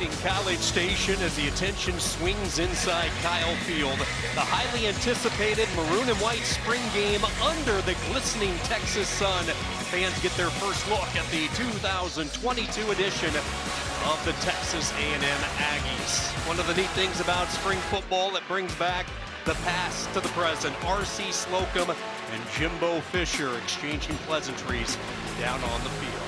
in College Station as the attention swings inside Kyle Field. The highly anticipated maroon and white spring game under the glistening Texas sun. Fans get their first look at the 2022 edition of the Texas A&M Aggies. One of the neat things about spring football, it brings back the past to the present. R.C. Slocum and Jimbo Fisher exchanging pleasantries down on the field.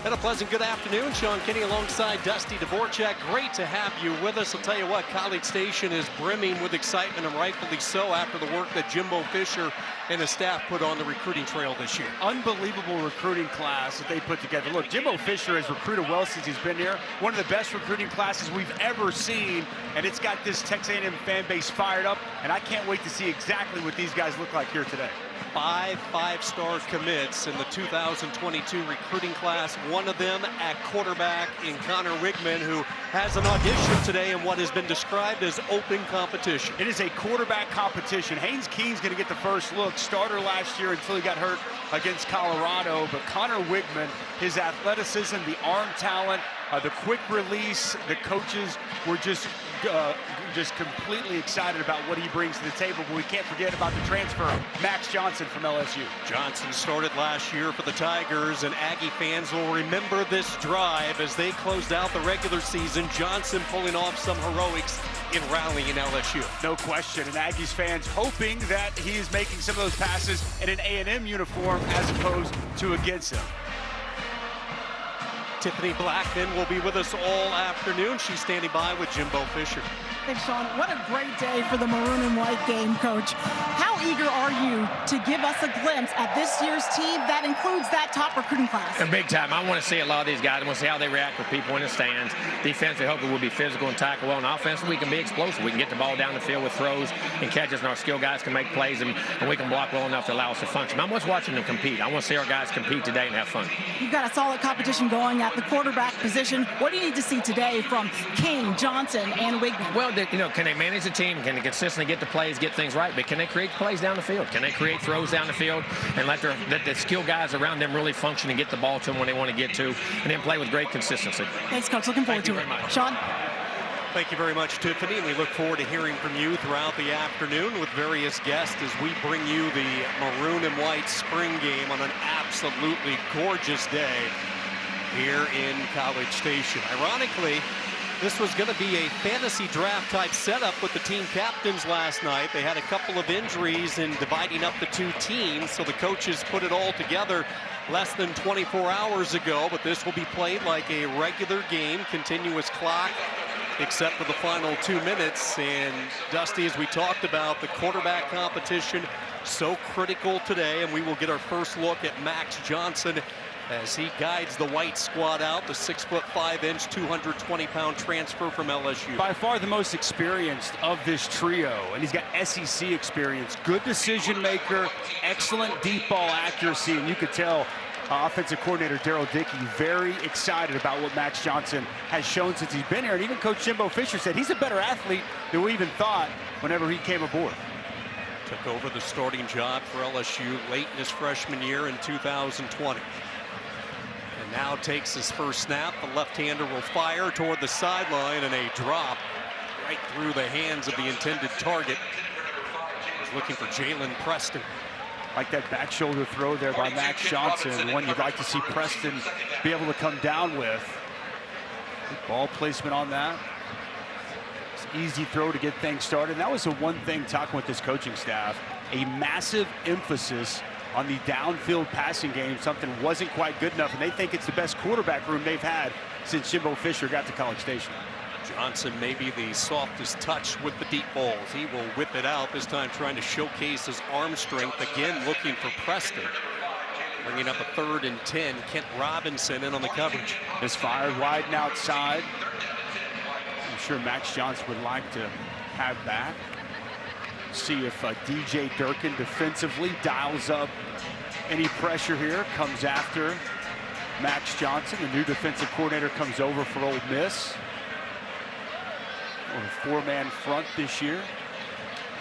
And a pleasant good afternoon. Sean Kinney alongside Dusty Dvorak. Great to have you with us. I'll tell you what, College Station is brimming with excitement, and rightfully so, after the work that Jimbo Fisher and his staff put on the recruiting trail this year. Unbelievable recruiting class that they put together. Look, Jimbo Fisher has recruited well since he's been here. One of the best recruiting classes we've ever seen, and it's got this Texas A&M fan base fired up, and I can't wait to see exactly what these guys look like here today. 5 five-star commits in the 2022 recruiting class. One of them at quarterback in Connor Wigman, who has an audition today in what has been described as open competition. It is a quarterback competition. Haynes Keene's going to get the first look. Starter last year until he got hurt against Colorado. But Connor Wigman, his athleticism, the arm talent, the quick release, the coaches were just completely excited about what he brings to the table. But we can't forget about the transfer, Max Johnson from LSU. Johnson started last year for the Tigers, and Aggie fans will remember this drive as they closed out the regular season. Johnson pulling off some heroics in rallying LSU. No question, and Aggies fans hoping that he is making some of those passes in an A&M uniform as opposed to against them. Tiffany Blackman will be with us all afternoon. She's standing by with Jimbo Fisher. Thanks, Sean. What a great day for the maroon and white game, Coach. How eager are you to give us a glimpse at this year's team that includes that top recruiting class? And big time. I want to see a lot of these guys. I want to see how they react with people in the stands. Defensively, hopefully we'll be physical and tackle well. And offensively, we can be explosive. We can get the ball down the field with throws and catches, and our skill guys can make plays, and we can block well enough to allow us to function. I'm just watching them compete. I want to see our guys compete today and have fun. You've got a solid competition going at the quarterback position. What do you need to see today from King, Johnson, and Wigman? Well, can they manage the team? Can they consistently get the plays, get things right? But can they create plays down the field? Can they create throws down the field and let the skill guys around them really function and get the ball to them when they want to get to, and then play with great consistency? Thanks, Coach. Looking forward to it. Sean? Thank you very much, Tiffany. And we look forward to hearing from you throughout the afternoon with various guests as we bring you the maroon and white spring game on an absolutely gorgeous day here in College Station. Ironically, this was going to be a fantasy draft type setup with the team captains last night. They had a couple of injuries in dividing up the two teams, so the coaches put it all together less than 24 hours ago. But this will be played like a regular game, continuous clock, except for the final 2 minutes. And Dusty, as we talked about, the quarterback competition so critical today, and we will get our first look at Max Johnson as he guides the white squad out, the 6'5", 220-pound transfer from LSU. By far the most experienced of this trio, and he's got SEC experience. Good decision maker, excellent deep ball accuracy, and you could tell offensive coordinator Daryl Dickey very excited about what Max Johnson has shown since he's been here. And even Coach Jimbo Fisher said he's a better athlete than we even thought whenever he came aboard. Took over the starting job for LSU late in his freshman year in 2020. And now takes his first snap. The left-hander will fire toward the sideline, and a drop right through the hands of the intended target. He's looking for Jalen Preston. Like that back shoulder throw there by Max Johnson, one you'd like to see Preston be able to come down with. Good ball placement on that. It's an easy throw to get things started. And that was the one thing talking with this coaching staff, a massive emphasis on the downfield passing game. Something wasn't quite good enough, and they think it's the best quarterback room they've had since Jimbo Fisher got to College Station. Johnson may be the softest touch with the deep balls. He will whip it out, this time trying to showcase his arm strength. Again, looking for Preston. Bringing up a 3rd and 10. Kent Robinson in on the coverage. Is fired wide and outside. I'm sure Max Johnson would like to have that. See if DJ Durkin defensively dials up any pressure here. Comes after Max Johnson. The new defensive coordinator comes over for Ole Miss. A 4-man front this year.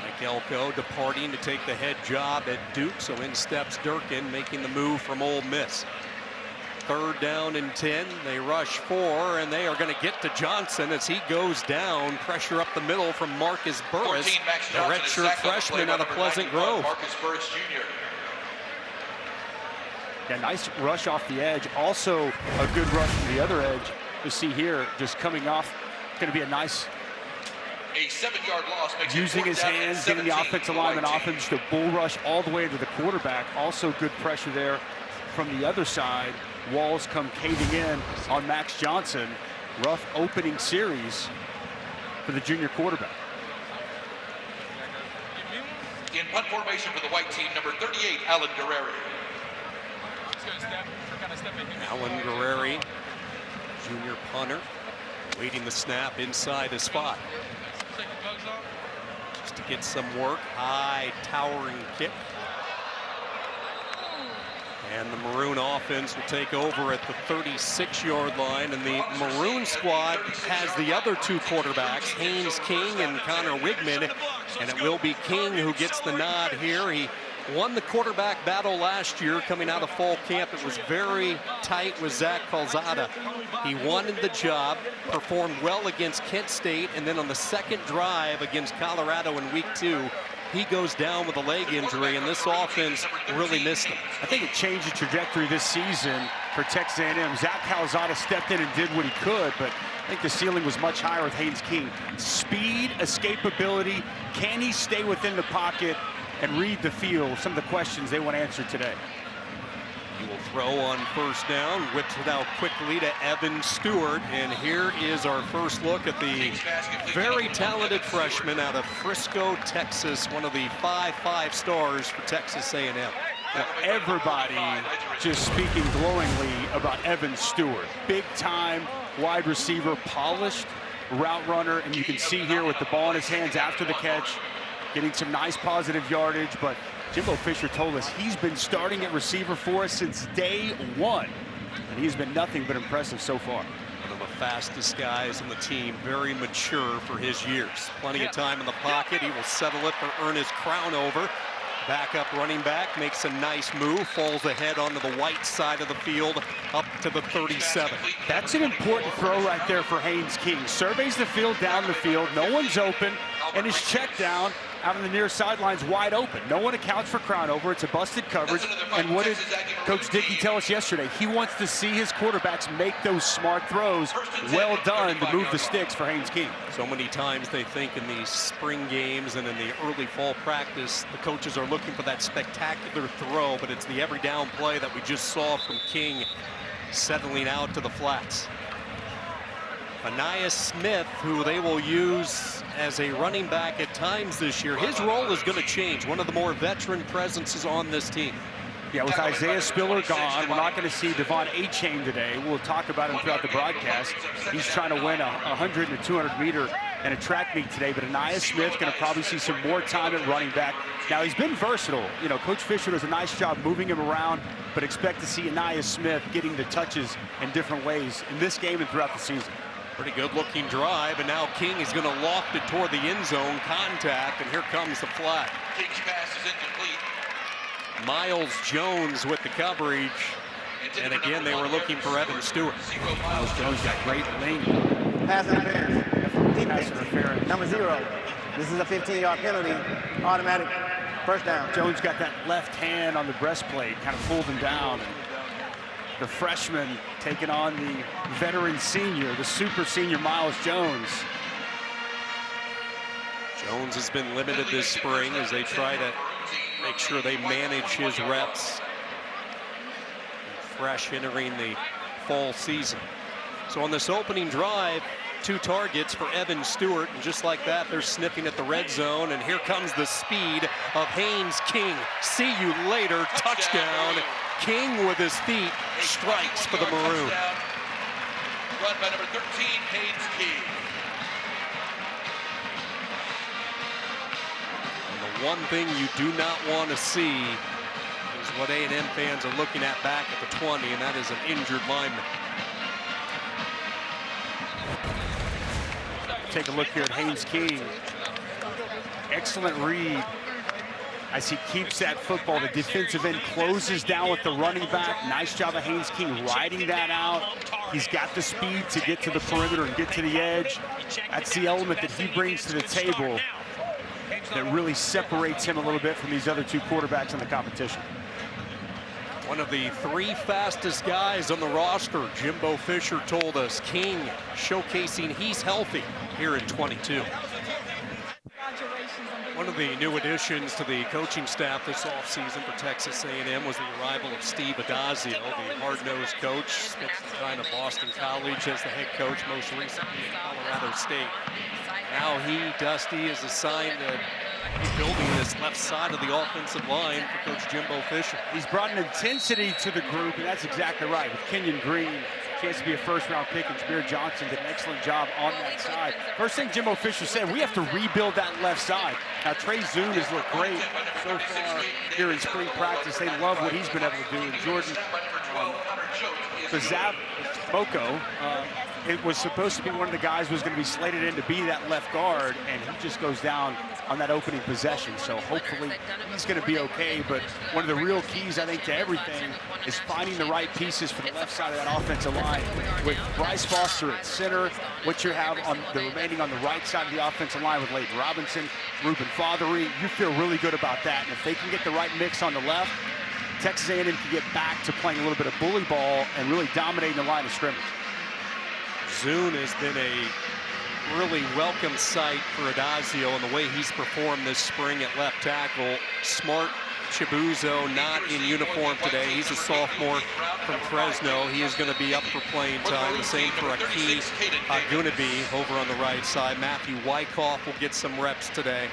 Mike Elko departing to take the head job at Duke, so in steps Durkin, making the move from Ole Miss. 3rd down and 10. They rush 4, and they are going to get to Johnson as he goes down. Pressure up the middle from Marcus Burris, the redshirt freshman out of Pleasant Grove. Marcus Burris Jr. Yeah, nice rush off the edge. Also a good rush from the other edge. You see here, just coming off, going to be a nice, A 7-yard loss makes using his hands, getting the offensive lineman off him, just a bull rush all the way into the quarterback. Also good pressure there from the other side. Walls come caving in on Max Johnson. Rough opening series for the junior quarterback. In punt formation for the white team, number 38, Alan Guerrero. Alan Guerrero, junior punter, waiting the snap inside his spot. Just to get some work, high towering kick. And the Maroon offense will take over at the 36-yard line, and the Maroon squad has the other 2 quarterbacks, Haynes King and Connor Wigman, and it will be King who gets the nod here. He won the quarterback battle last year coming out of fall camp. It was very tight with Zach Calzada. He wanted the job, performed well against Kent State, and then on the second drive against Colorado in week 2, he goes down with a leg injury, and this offense really missed him. I think it changed the trajectory this season for Texas A&M. Zach Calzada stepped in and did what he could, but I think the ceiling was much higher with Haynes King. Speed, escapability, can he stay within the pocket and read the field? Some of the questions they want answered today. He will throw on 1st down, whips it out quickly to Evan Stewart, and here is our first look at the very talented freshman out of Frisco, Texas, one of the 5 stars for Texas A&M. Well, everybody just speaking glowingly about Evan Stewart. Big time wide receiver, polished route runner, and you can see here with the ball in his hands after the catch, getting some nice positive yardage. But Jimbo Fisher told us he's been starting at receiver for us since day 1, and he's been nothing but impressive so far. One of the fastest guys on the team, very mature for his years. Plenty of time in the pocket. He will settle it for Ernest Crownover. Backup running back makes a nice move, falls ahead onto the white side of the field, up to the 37. That's an important throw right there for Haynes King. Surveys the field, down the field, no one's open, and his check down out on the near sidelines wide open. No one accounts for Crownover. It's a busted coverage. And what did Coach Dickey tell us yesterday? He wants to see his quarterbacks make those smart throws. Well done to move the sticks for Haynes King. So many times they think in these spring games and in the early fall practice, the coaches are looking for that spectacular throw, but it's the every down play that we just saw from King settling out to the flats. Anais Smith, who they will use as a running back at times this year. His role is going to change. One of the more veteran presences on this team. Yeah, with Isaiah Spiller gone, we're not going to see Devon Achane today. We'll talk about him throughout the broadcast. He's trying to win a 100 and a 200 meter and a track meet today, but Anais Smith going to probably see some more time at running back. Now, he's been versatile. You know, Coach Fisher does a nice job moving him around, but expect to see Anais Smith getting the touches in different ways in this game and throughout the season. Pretty good looking drive, and now King is going to loft it toward the end zone. Contact, and here comes the flag. King's pass is incomplete. Miles Jones with the coverage, and again they were looking for Evan Stewart. Miles Jones got great length. Pass interference. Pass interference. Number 0. This is a 15-yard penalty. Automatic 1st down. Jones got that left hand on the breastplate, kind of pulled him down. The freshman taking on the veteran senior, the super senior Miles Jones. Jones has been limited this spring as they try to make sure they manage his reps. Fresh entering the fall season. So on this opening drive, 2 targets for Evan Stewart, and just like that, they're sniffing at the red zone, and here comes the speed of Haynes King. See you later, touchdown. King with his feet strikes for the Maroon. Run by number 13, Haynes King. And the one thing you do not want to see is what A&M fans are looking at back at the 20, and that is an injured lineman. Take a look here at Haynes King. Excellent read as he keeps that football. The defensive end closes down with the running back. Nice job of Haynes King riding that out. He's got the speed to get to the perimeter and get to the edge. That's the element that he brings to the table that really separates him a little bit from these other two quarterbacks in the competition. One of the 3 fastest guys on the roster, Jimbo Fisher told us. King showcasing he's healthy here in 22. One of the new additions to the coaching staff this offseason for Texas A&M was the arrival of Steve Addazio, the hard-nosed coach. Spent some time at Boston College as the head coach, most recently at Colorado State. Now he, Dusty, is assigned to building this left side of the offensive line for Coach Jimbo Fisher. He's brought an intensity to the group, and that's exactly right. With Kenyon Green, chance to be a first-round pick, and Jameer Johnson did an excellent job on that side. First thing Jimbo Fisher said, we have to rebuild that left side. Now, Trey Zoom has looked great so far here in spring practice. They love what he's been able to do. And Jordan Bazaboko, it was supposed to be one of the guys who was going to be slated in to be that left guard, and he just goes down on that opening possession. So hopefully he's going to be okay. But one of the real keys, I think, to everything is finding the right pieces for the left side of that offensive line. With Bryce Foster at center, what you have on the remaining on the right side of the offensive line with Leighton Robinson, Ruben Fothery, you feel really good about that. And if they can get the right mix on the left, Texas A&M can get back to playing a little bit of bully ball and really dominating the line of scrimmage. Zune has been a really welcome sight for Addazio and the way he's performed this spring at left tackle. Smart Chibuzo not in uniform today. He's a sophomore from Fresno. He is going to be up for playing time. The same for Aki Agunabi over on the right side. Matthew Wyckoff will get some reps today.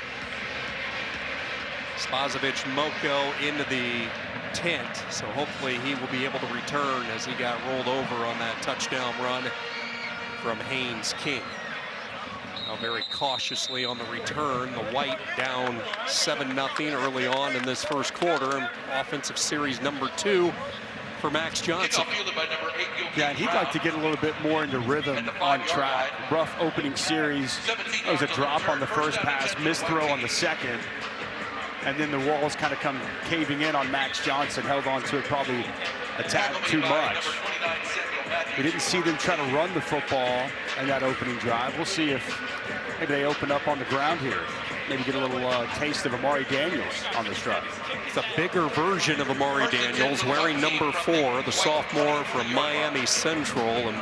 Spazovic Moko into the tent, so hopefully he will be able to return as he got rolled over on that touchdown run from Haynes King. Now very cautiously on the return, the White down 7-0 early on in this first quarter. Offensive series number 2 for Max Johnson. Yeah, and he'd like to get a little bit more into rhythm on track. Rough opening series. There was a drop on the first pass, missed throw on the second. And then the walls kind of come caving in on Max Johnson, held on to it probably a tad too much. We didn't see them try to run the football in that opening drive. We'll see if maybe they open up on the ground here. Maybe get a little taste of Amari Daniels on this drive. It's a bigger version of Amari Daniels, wearing number 4, the sophomore from Miami Central. And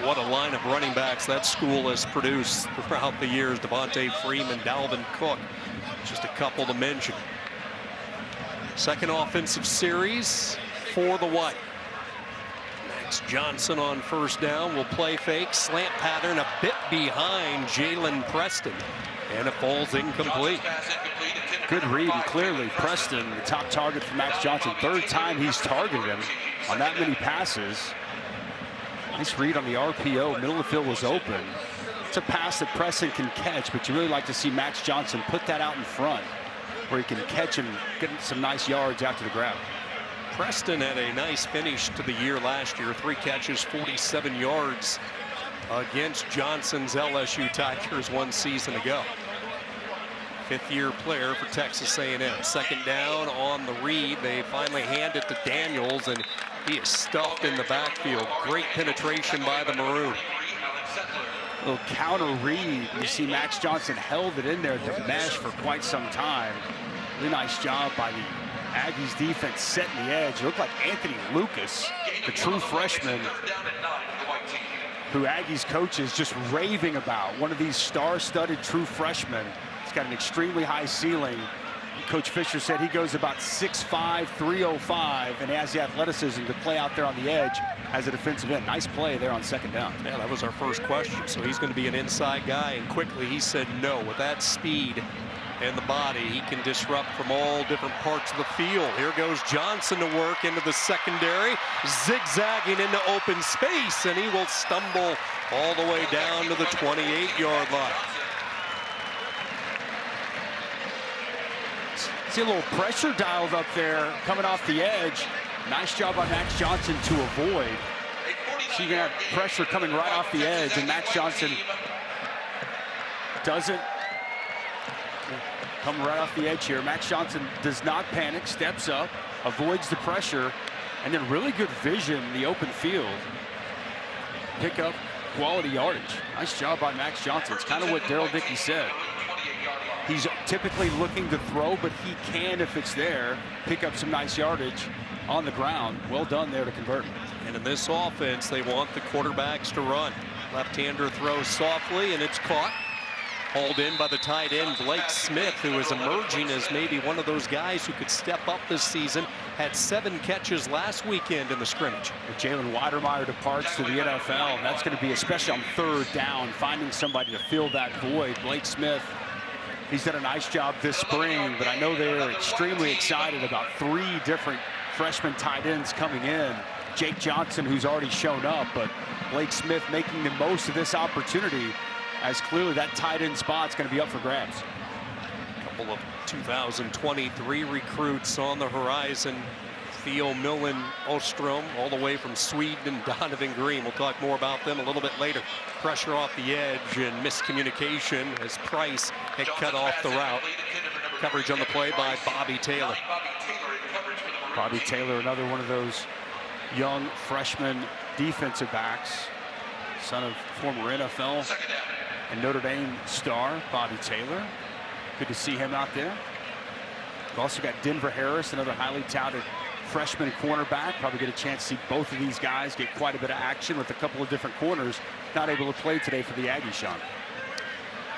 what a line of running backs that school has produced throughout the years. Devontae Freeman, Dalvin Cook, just a couple to mention. Second offensive series for the White. Max Johnson on first down will play fake, slant pattern a bit behind Jalen Preston, and it falls incomplete. Good read, and clearly Preston, the top target for Max Johnson. Third time he's targeted him on that many passes. Nice read on the RPO, middle of the field was open. It's a pass that Preston can catch, but you really like to see Max Johnson put that out in front where he can catch and get some nice yards after the grab. Preston had a nice finish to the year last year. 3 catches, 47 yards against Johnson's LSU Tigers 1 season ago. 5th-year player for Texas A&M. Second down on the read. They finally hand it to Daniels, and he is stuffed in the backfield. Great penetration by the Maroon. A little counter read. You see Max Johnson held it in there at the mesh for quite some time. Really nice job by the Aggies defense setting the edge. It looked like Anthony Lucas, the true freshman, who Aggies coaches just raving about. One of these star-studded true freshmen. He's got an extremely high ceiling. Coach Fisher said he goes about 6'5", 305, and has the athleticism to play out there on the edge as a defensive end. Nice play there on second down. Yeah, that was our first question. So he's going to be an inside guy, and quickly he said no. With that speed and the body, he can disrupt from all different parts of the field. Here goes Johnson to work into the secondary, zigzagging into open space, and he will stumble all the way down to the 28-yard line. See a little pressure dialed up there coming off the edge. Nice job by Max Johnson to avoid. So you're going to have pressure coming right off the edge, and Max Johnson doesn't coming right off the edge here. Max Johnson does not panic, steps up, avoids the pressure, and then really good vision in the open field. Pick up quality yardage. Nice job by Max Johnson. It's kind of what Daryl Dickey said. He's typically looking to throw, but he can, if it's there, pick up some nice yardage on the ground. Well done there to convert. And in this offense, they want the quarterbacks to run. Left-hander throws softly, and it's caught. Hauled in by the tight end, Blake Smith, who is emerging as maybe one of those guys who could step up this season. Had 7 catches last weekend in the scrimmage. Jalen Weidermeyer departs to the NFL, and that's going to be, especially on 3rd down, finding somebody to fill that void. Blake Smith, he's done a nice job this spring, but I know they're extremely excited about 3 different freshman tight ends coming in. Jake Johnson, who's already shown up, but Blake Smith making the most of this opportunity, as clearly that tight end spot's going to be up for grabs. A couple of 2023 recruits on the horizon. Theo Millen Ostrom, all the way from Sweden, and Donovan Green. We'll talk more about them a little bit later. Pressure off the edge and miscommunication as Price had cut off the route. Coverage on the play by Bobby Taylor. Bobby Taylor, another one of those young freshman defensive backs, son of former NFL and Notre Dame star Bobby Taylor. Good to see him out there. We've also got Denver Harris, another highly touted freshman cornerback. Probably get a chance to see both of these guys get quite a bit of action with a couple of different corners. Not able to play today for the Aggies, Sean.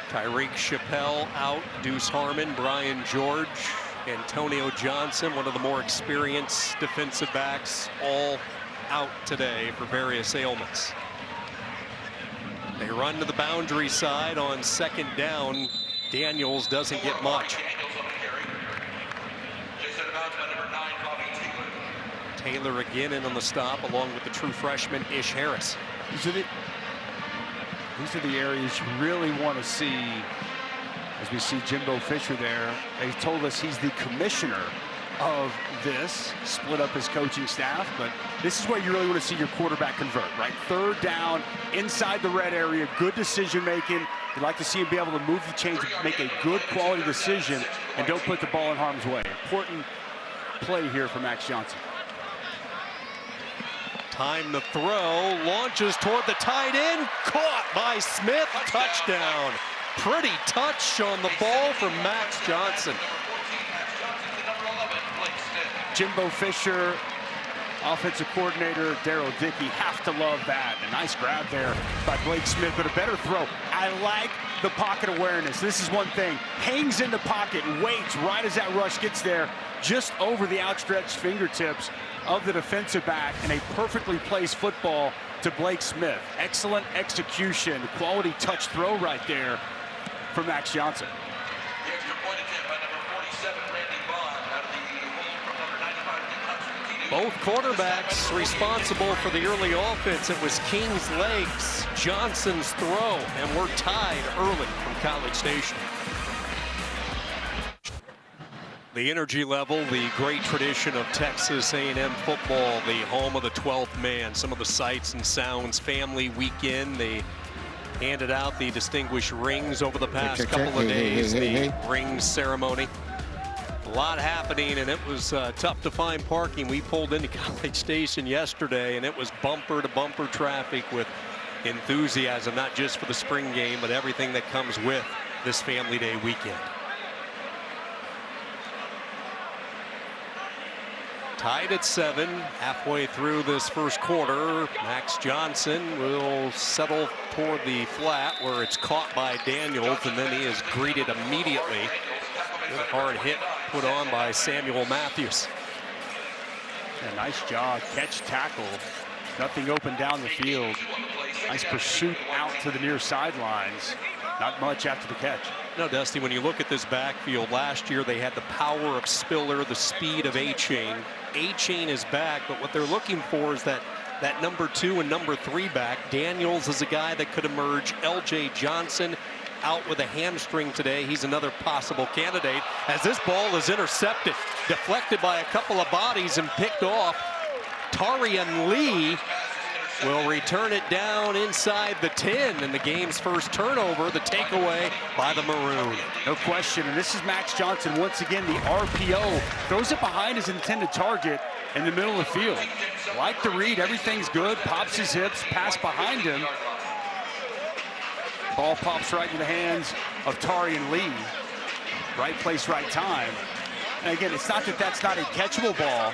Tyreek Chappelle out, Deuce Harmon, Brian George, Antonio Johnson, one of the more experienced defensive backs, all out today for various ailments. They run to the boundary side on 2nd down. Daniels doesn't get much. Taylor again in on the stop, along with the true freshman Ish Harris. These are the areas you really want to see. As we see Jimbo Fisher there, they told us he's the commissioner of this, split up his coaching staff, but this is where you really want to see your quarterback convert, right? 3rd down, inside the red area, good decision making. You'd like to see him be able to move the chains, make a good quality decision, and don't put the ball in harm's way. Important play here for Max Johnson. Time to throw, launches toward the tight end, caught by Smith, touchdown. Pretty touch on the ball from Max Johnson. Jimbo Fisher, offensive coordinator Daryl Dickey, have to love that. A nice grab there by Blake Smith, but a better throw. I like the pocket awareness. This is one thing. Hangs in the pocket, waits right as that rush gets there, just over the outstretched fingertips of the defensive back, and a perfectly placed football to Blake Smith. Excellent execution, quality touch throw right there for Max Johnson. Both quarterbacks responsible for the early offense. It was King's legs, Johnson's throw, and we're tied early from College Station. The energy level, the great tradition of Texas A&M football, the home of the 12th man, some of the sights and sounds, family weekend. They handed out the distinguished rings over the past couple of days, the ring ceremony. A lot happening, and it was tough to find parking. We pulled into College Station yesterday, and it was bumper-to-bumper traffic with enthusiasm, not just for the spring game, but everything that comes with this Family Day weekend. Tied at 7, halfway through this first quarter. Max Johnson will settle toward the flat where it's caught by Daniels, and then he is greeted immediately. Good hard hit put on by Samuel Matthews. Yeah, nice job, catch, tackle. Nothing open down the field. Nice pursuit out to the near sidelines. Not much after the catch. No, Dusty, when you look at this backfield, last year they had the power of Spiller, the speed of A-Chain. A-Chain is back, but what they're looking for is that number 2 and number 3 back. Daniels is a guy that could emerge. L.J. Johnson out with a hamstring today. He's another possible candidate as this ball is intercepted, deflected by a couple of bodies and picked off. Tarian Lee will return it down inside the 10, and the game's first turnover, the takeaway by the Maroon. No question, and this is Max Johnson once again, the RPO. Throws it behind his intended target in the middle of the field. Like the read, everything's good, pops his hips, pass behind him. Ball pops right into the hands of Tarian Lee. Right place, right time. And again, it's not that that's not a catchable ball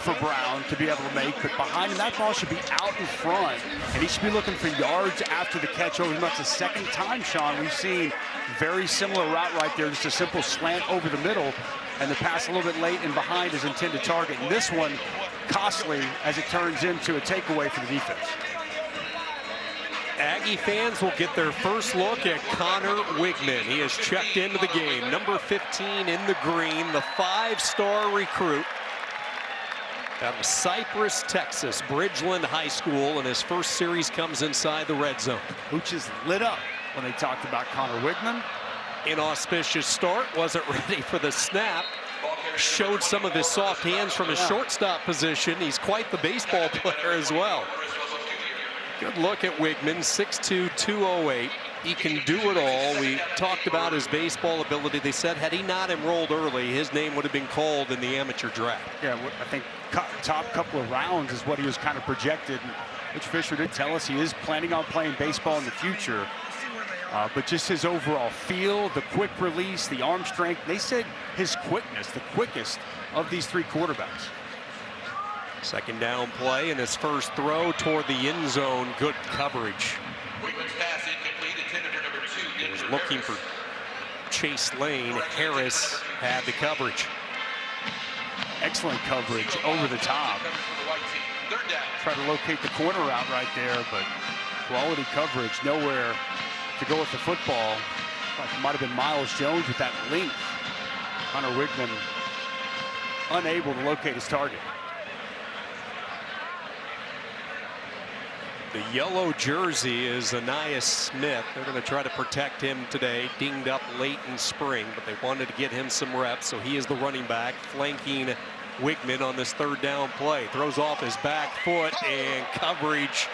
for Brown to be able to make, but behind him, that ball should be out in front, and he should be looking for yards after the catch over. That's the second time, Sean, we've seen very similar route right there, just a simple slant over the middle, and the pass a little bit late and behind his intended target. And this one, costly as it turns into a takeaway for the defense. Aggie fans will get their first look at Connor Wigman. He has checked into the game. Number 15 in the green, the 5-star recruit out of Cypress, Texas, Bridgeland High School, and his first series comes inside the red zone. Hooches lit up when they talked about Connor Wigman. Inauspicious start, wasn't ready for the snap. Showed some of his soft hands from his shortstop position. He's quite the baseball player as well. Good look at Wigman, 6'2", 208. He can do it all. We talked about his baseball ability. They said had he not enrolled early, his name would have been called in the amateur draft. Yeah, I think top couple of rounds is what he was kind of projected. Which Fisher did tell us he is planning on playing baseball in the future. But just his overall feel, the quick release, the arm strength. They said his quickness, the quickest of these three quarterbacks. Second down play and his first throw toward the end zone. Good coverage. Wigman's pass incomplete, intended for number 2. He was looking for Chase Lane. Harris had the coverage. Excellent coverage over the top. Try to locate the corner route right there, but quality coverage, nowhere to go with the football. Like it might have been Miles Jones with that length. Connor Wigman unable to locate his target. The yellow jersey is Anais Smith. They're going to try to protect him today. Dinged up late in spring, but they wanted to get him some reps, so he is the running back flanking Wigman on this third down play. Throws off his back foot and coverage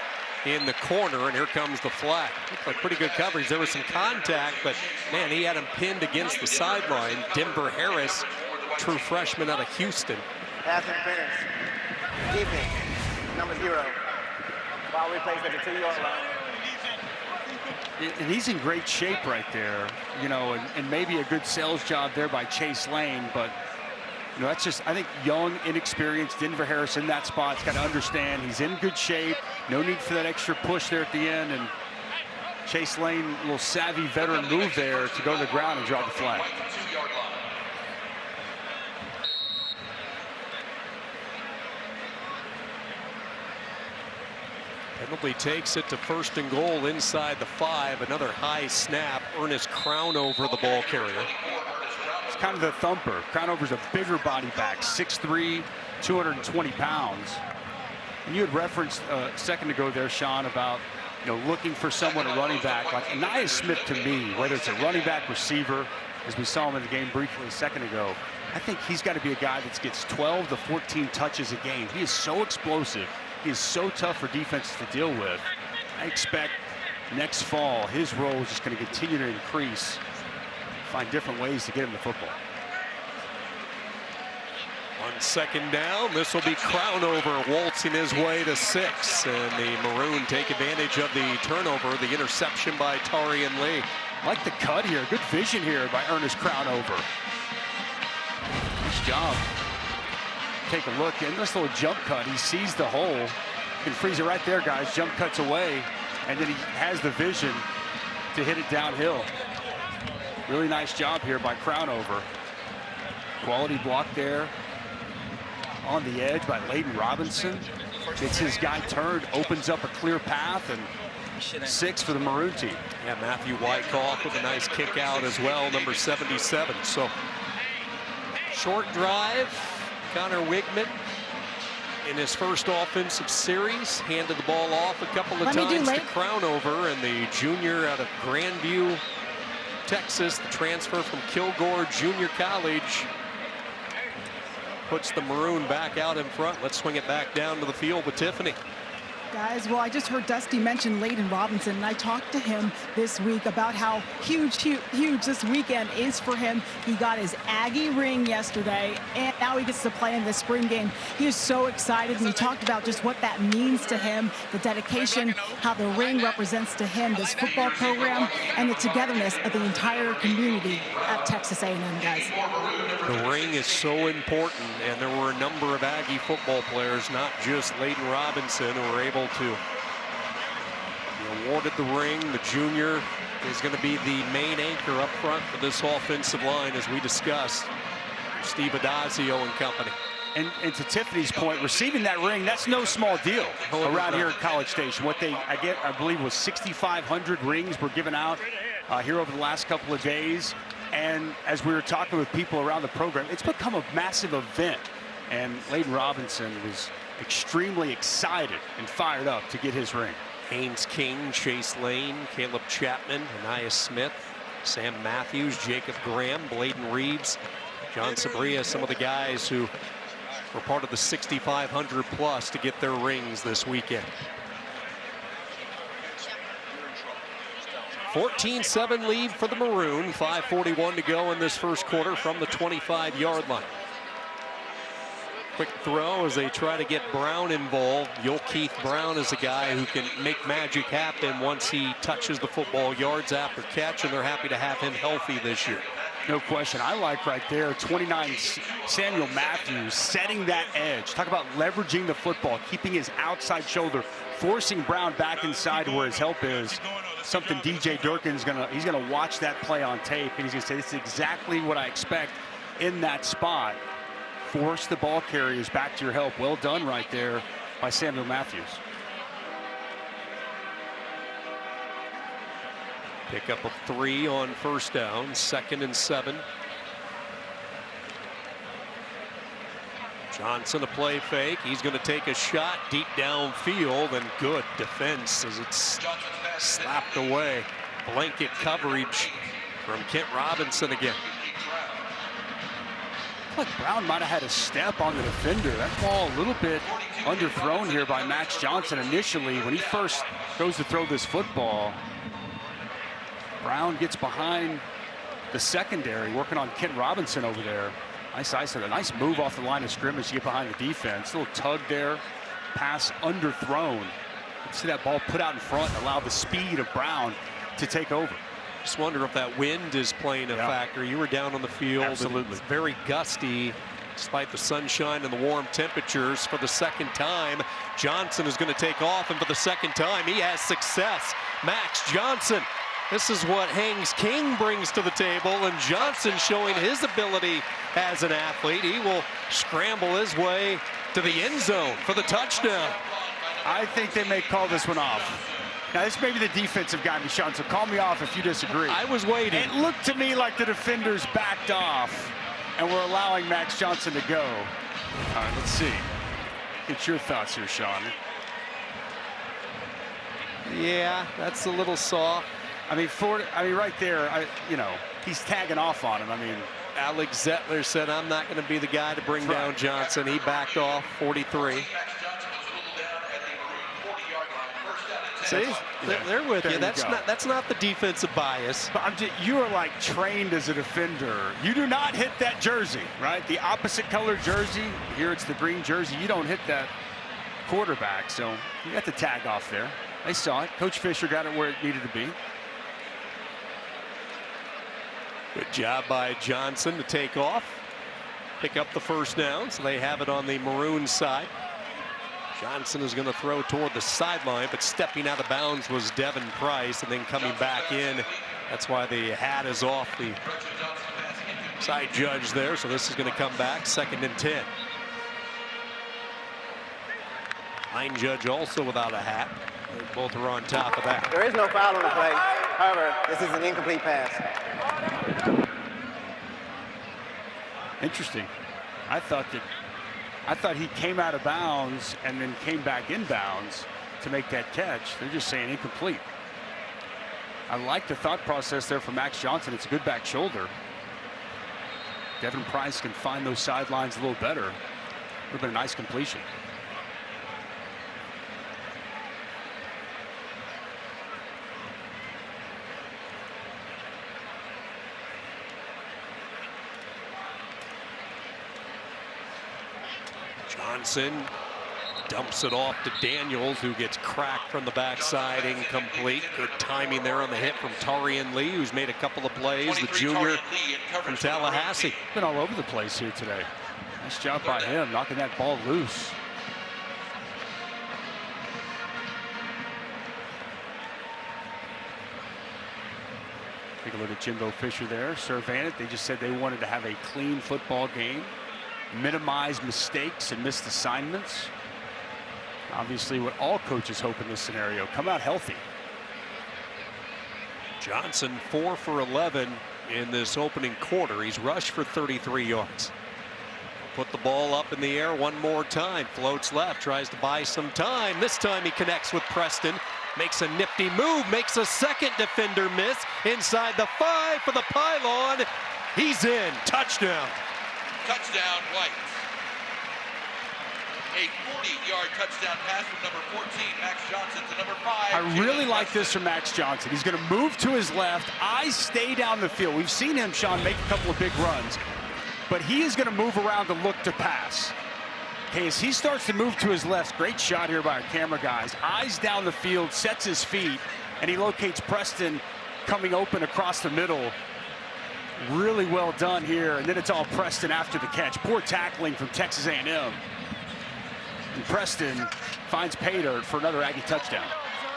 in the corner, and here comes the flag. Looked like pretty good coverage. There was some contact, but man, he had him pinned against the sideline. Denver Harris, true freshman out of Houston. Pass interference. Defense, number 0. Ball replaced at the 2-yard line. And he's in great shape right there, you know, and maybe a good sales job there by Chase Lane, but you know, that's just, I think, young, inexperienced Denver Harris in that spot. He's got to understand he's in good shape. No need for that extra push there at the end. And Chase Lane, a little savvy veteran move there to go to the ground and draw the flag. Penalty takes it to 1st and goal inside the 5. Another high snap. Ernest Crownover, the ball carrier. It's kind of the thumper. Crownover's a bigger body back, 6'3", 220 pounds. And you had referenced a second ago there, Sean, about looking for someone at running back. Like Anais Smith, to me, whether it's a running back, receiver, as we saw him in the game briefly a second ago, I think he's got to be a guy that gets 12 to 14 touches a game. He is so explosive. He is so tough for defenses to deal with. I expect next fall his role is just going to continue to increase. Find different ways to get him the football. On 2nd down, this will be Crownover waltzing his way to 6. And the Maroon take advantage of the turnover, the interception by Tarian Lee. Like the cut here. Good vision here by Ernest Crownover. Nice job. Take a look in this little jump cut. He sees the hole. You can freeze it right there, guys. Jump cuts away, and then he has the vision to hit it downhill. Really nice job here by Crownover. Quality block there on the edge by Layden Robinson. Gets his guy turned, opens up a clear path, and 6 for the Maroon team. Yeah, Matthew Wyckoff with a nice kick out as well, number 77. So short drive. Connor Wigman in his first offensive series handed the ball off a couple of times to Crownover, and the junior out of Grandview, Texas, the transfer from Kilgore Junior College, puts the Maroon back out in front. Let's swing it back down to the field with Tiffany. Guys, well, I just heard Dusty mention Layden Robinson, and I talked to him this week about how huge this weekend is for him. He got his Aggie ring yesterday, and now he gets to play in the spring game. He is so excited, and he talked about just what that means to him, the dedication, how the ring represents to him this football program, and the togetherness of the entire community at Texas A&M, guys. The ring is so important, and there were a number of Aggie football players, not just Layden Robinson, who were able to be awarded the ring. The junior is going to be the main anchor up front for this offensive line, as we discussed. Steve Adazio and company. And to Tiffany's point, receiving that ring, that's no small deal around here at College Station. What I believe was 6,500 rings were given out here over the last couple of days. And as we were talking with people around the program, it's become a massive event. And Layden Robinson was extremely excited and fired up to get his ring. Haynes King, Chase Lane, Caleb Chapman, Anaya Smith, Sam Matthews, Jacob Graham, Bladen Reeves, John Sabria, some of the guys who were part of the 6,500 plus to get their rings this weekend. 14-7 lead for the Maroon, 5:41 to go in this first quarter from the 25-yard line. Quick throw as they try to get Brown involved. Keith Brown is a guy who can make magic happen once he touches the football, yards after catch, and they're happy to have him healthy this year. No question. I like right there, 29, Samuel Matthews setting that edge. Talk about leveraging the football, keeping his outside shoulder, forcing Brown back inside where his help is. Something DJ Durkin's he's gonna watch that play on tape, and he's gonna say, this is exactly what I expect in that spot. Force the ball carriers back to your help. Well done right there by Samuel Matthews. Pick up a 3 on first down, 2nd and 7. Johnson a play fake. He's going to take a shot deep downfield, and good defense as it's slapped away. Blanket coverage from Kent Robinson again. Like Brown might have had a step on the defender. That ball a little bit underthrown here by Max Johnson initially. When he first goes to throw this football, Brown gets behind the secondary, working on Kent Robinson over there. Nice isolate, a nice move off the line of scrimmage to get behind the defense. A little tug there, pass underthrown. You see that ball put out in front and allow the speed of Brown to take over. Just wonder if that wind is playing a factor. You were down on the field. Absolutely. It's very gusty despite the sunshine and the warm temperatures. For the second time, Johnson is going to take off, and for the second time, he has success. Max Johnson. This is what Haynes King brings to the table, and Johnson showing his ability as an athlete. He will scramble his way to the end zone for the touchdown. I think they may call this one off. Now, this may be the defensive guy, Michon, so call me off if you disagree. I was waiting. It looked to me like the defenders backed off, and we're allowing Max Johnson to go. All right, let's see. Get your thoughts here, Sean. Yeah, that's a little soft. I mean, right there, he's tagging off on him. I mean, Alex Zettler said, I'm not going to be the guy to bring down Johnson. He backed off, 43. See, they're with you. That's not the defensive bias. But you are like trained as a defender. You do not hit that jersey, right? The opposite color jersey. Here it's the green jersey. You don't hit that quarterback. So you got the tag off there. They saw it. Coach Fisher got it where it needed to be. Good job by Johnson to take off, pick up the first down, so they have it on the Maroon side. Johnson is going to throw toward the sideline, but stepping out of bounds was Devin Price, and then coming back in. That's why the hat is off the side judge there, so this is going to come back, 2nd and 10. Line judge also without a hat. They both are on top of that. There is no foul on the play. However, this is an incomplete pass. Interesting. I thought he came out of bounds and then came back in bounds to make that catch. They're just saying incomplete. I like the thought process there for Max Johnson. It's a good back shoulder. Devin Price can find those sidelines a little better. Would have been a nice completion. Johnson dumps it off to Daniels, who gets cracked from the backside, incomplete. Good timing there on the hit from Tarian Lee, who's made a couple of plays, the junior from Tallahassee. Been all over the place here today. Nice job by him, knocking that ball loose. Take a look at Jimbo Fisher there, surveying it. They just said they wanted to have a clean football game, minimize mistakes and missed assignments. Obviously what all coaches hope in this scenario, come out healthy. Johnson 4 for 11 in this opening quarter. He's rushed for 33 yards. Put the ball up in the air one more time. Floats left, tries to buy some time. This time he connects with Preston. Makes a nifty move, makes a second defender miss. Inside the 5 for the pylon. He's in. Touchdown. Touchdown, White. A 40-yard touchdown pass from number 14, Max Johnson, to number 5. I really like this from Max Johnson. He's going to move to his left. Eyes stay down the field. We've seen him, Sean, make a couple of big runs, but he is going to move around to look to pass. Okay, as he starts to move to his left, great shot here by our camera guys. Eyes down the field, sets his feet, and he locates Preston coming open across the middle. Really well done here, and then it's all Preston after the catch. Poor tackling from Texas A&M. And Preston finds pay dirt for another Aggie touchdown.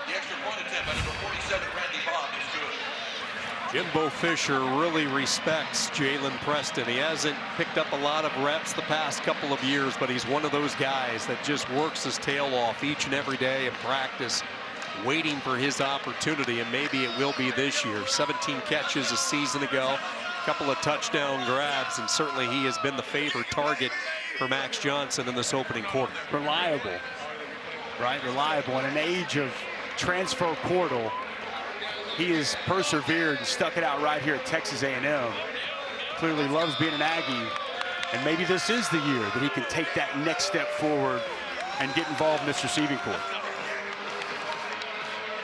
The extra point attempt by number 47, Randy Bond, is good. Jimbo Fisher really respects Jalen Preston. He hasn't picked up a lot of reps the past couple of years, but he's one of those guys that just works his tail off each and every day in practice, waiting for his opportunity, and maybe it will be this year. 17 catches a season ago, a couple of touchdown grabs, and certainly he has been the favorite target for Max Johnson in this opening quarter. Reliable, right? Reliable. In an age of transfer portal, he has persevered and stuck it out right here at Texas A&M. Clearly loves being an Aggie, and maybe this is the year that he can take that next step forward and get involved in this receiving corps.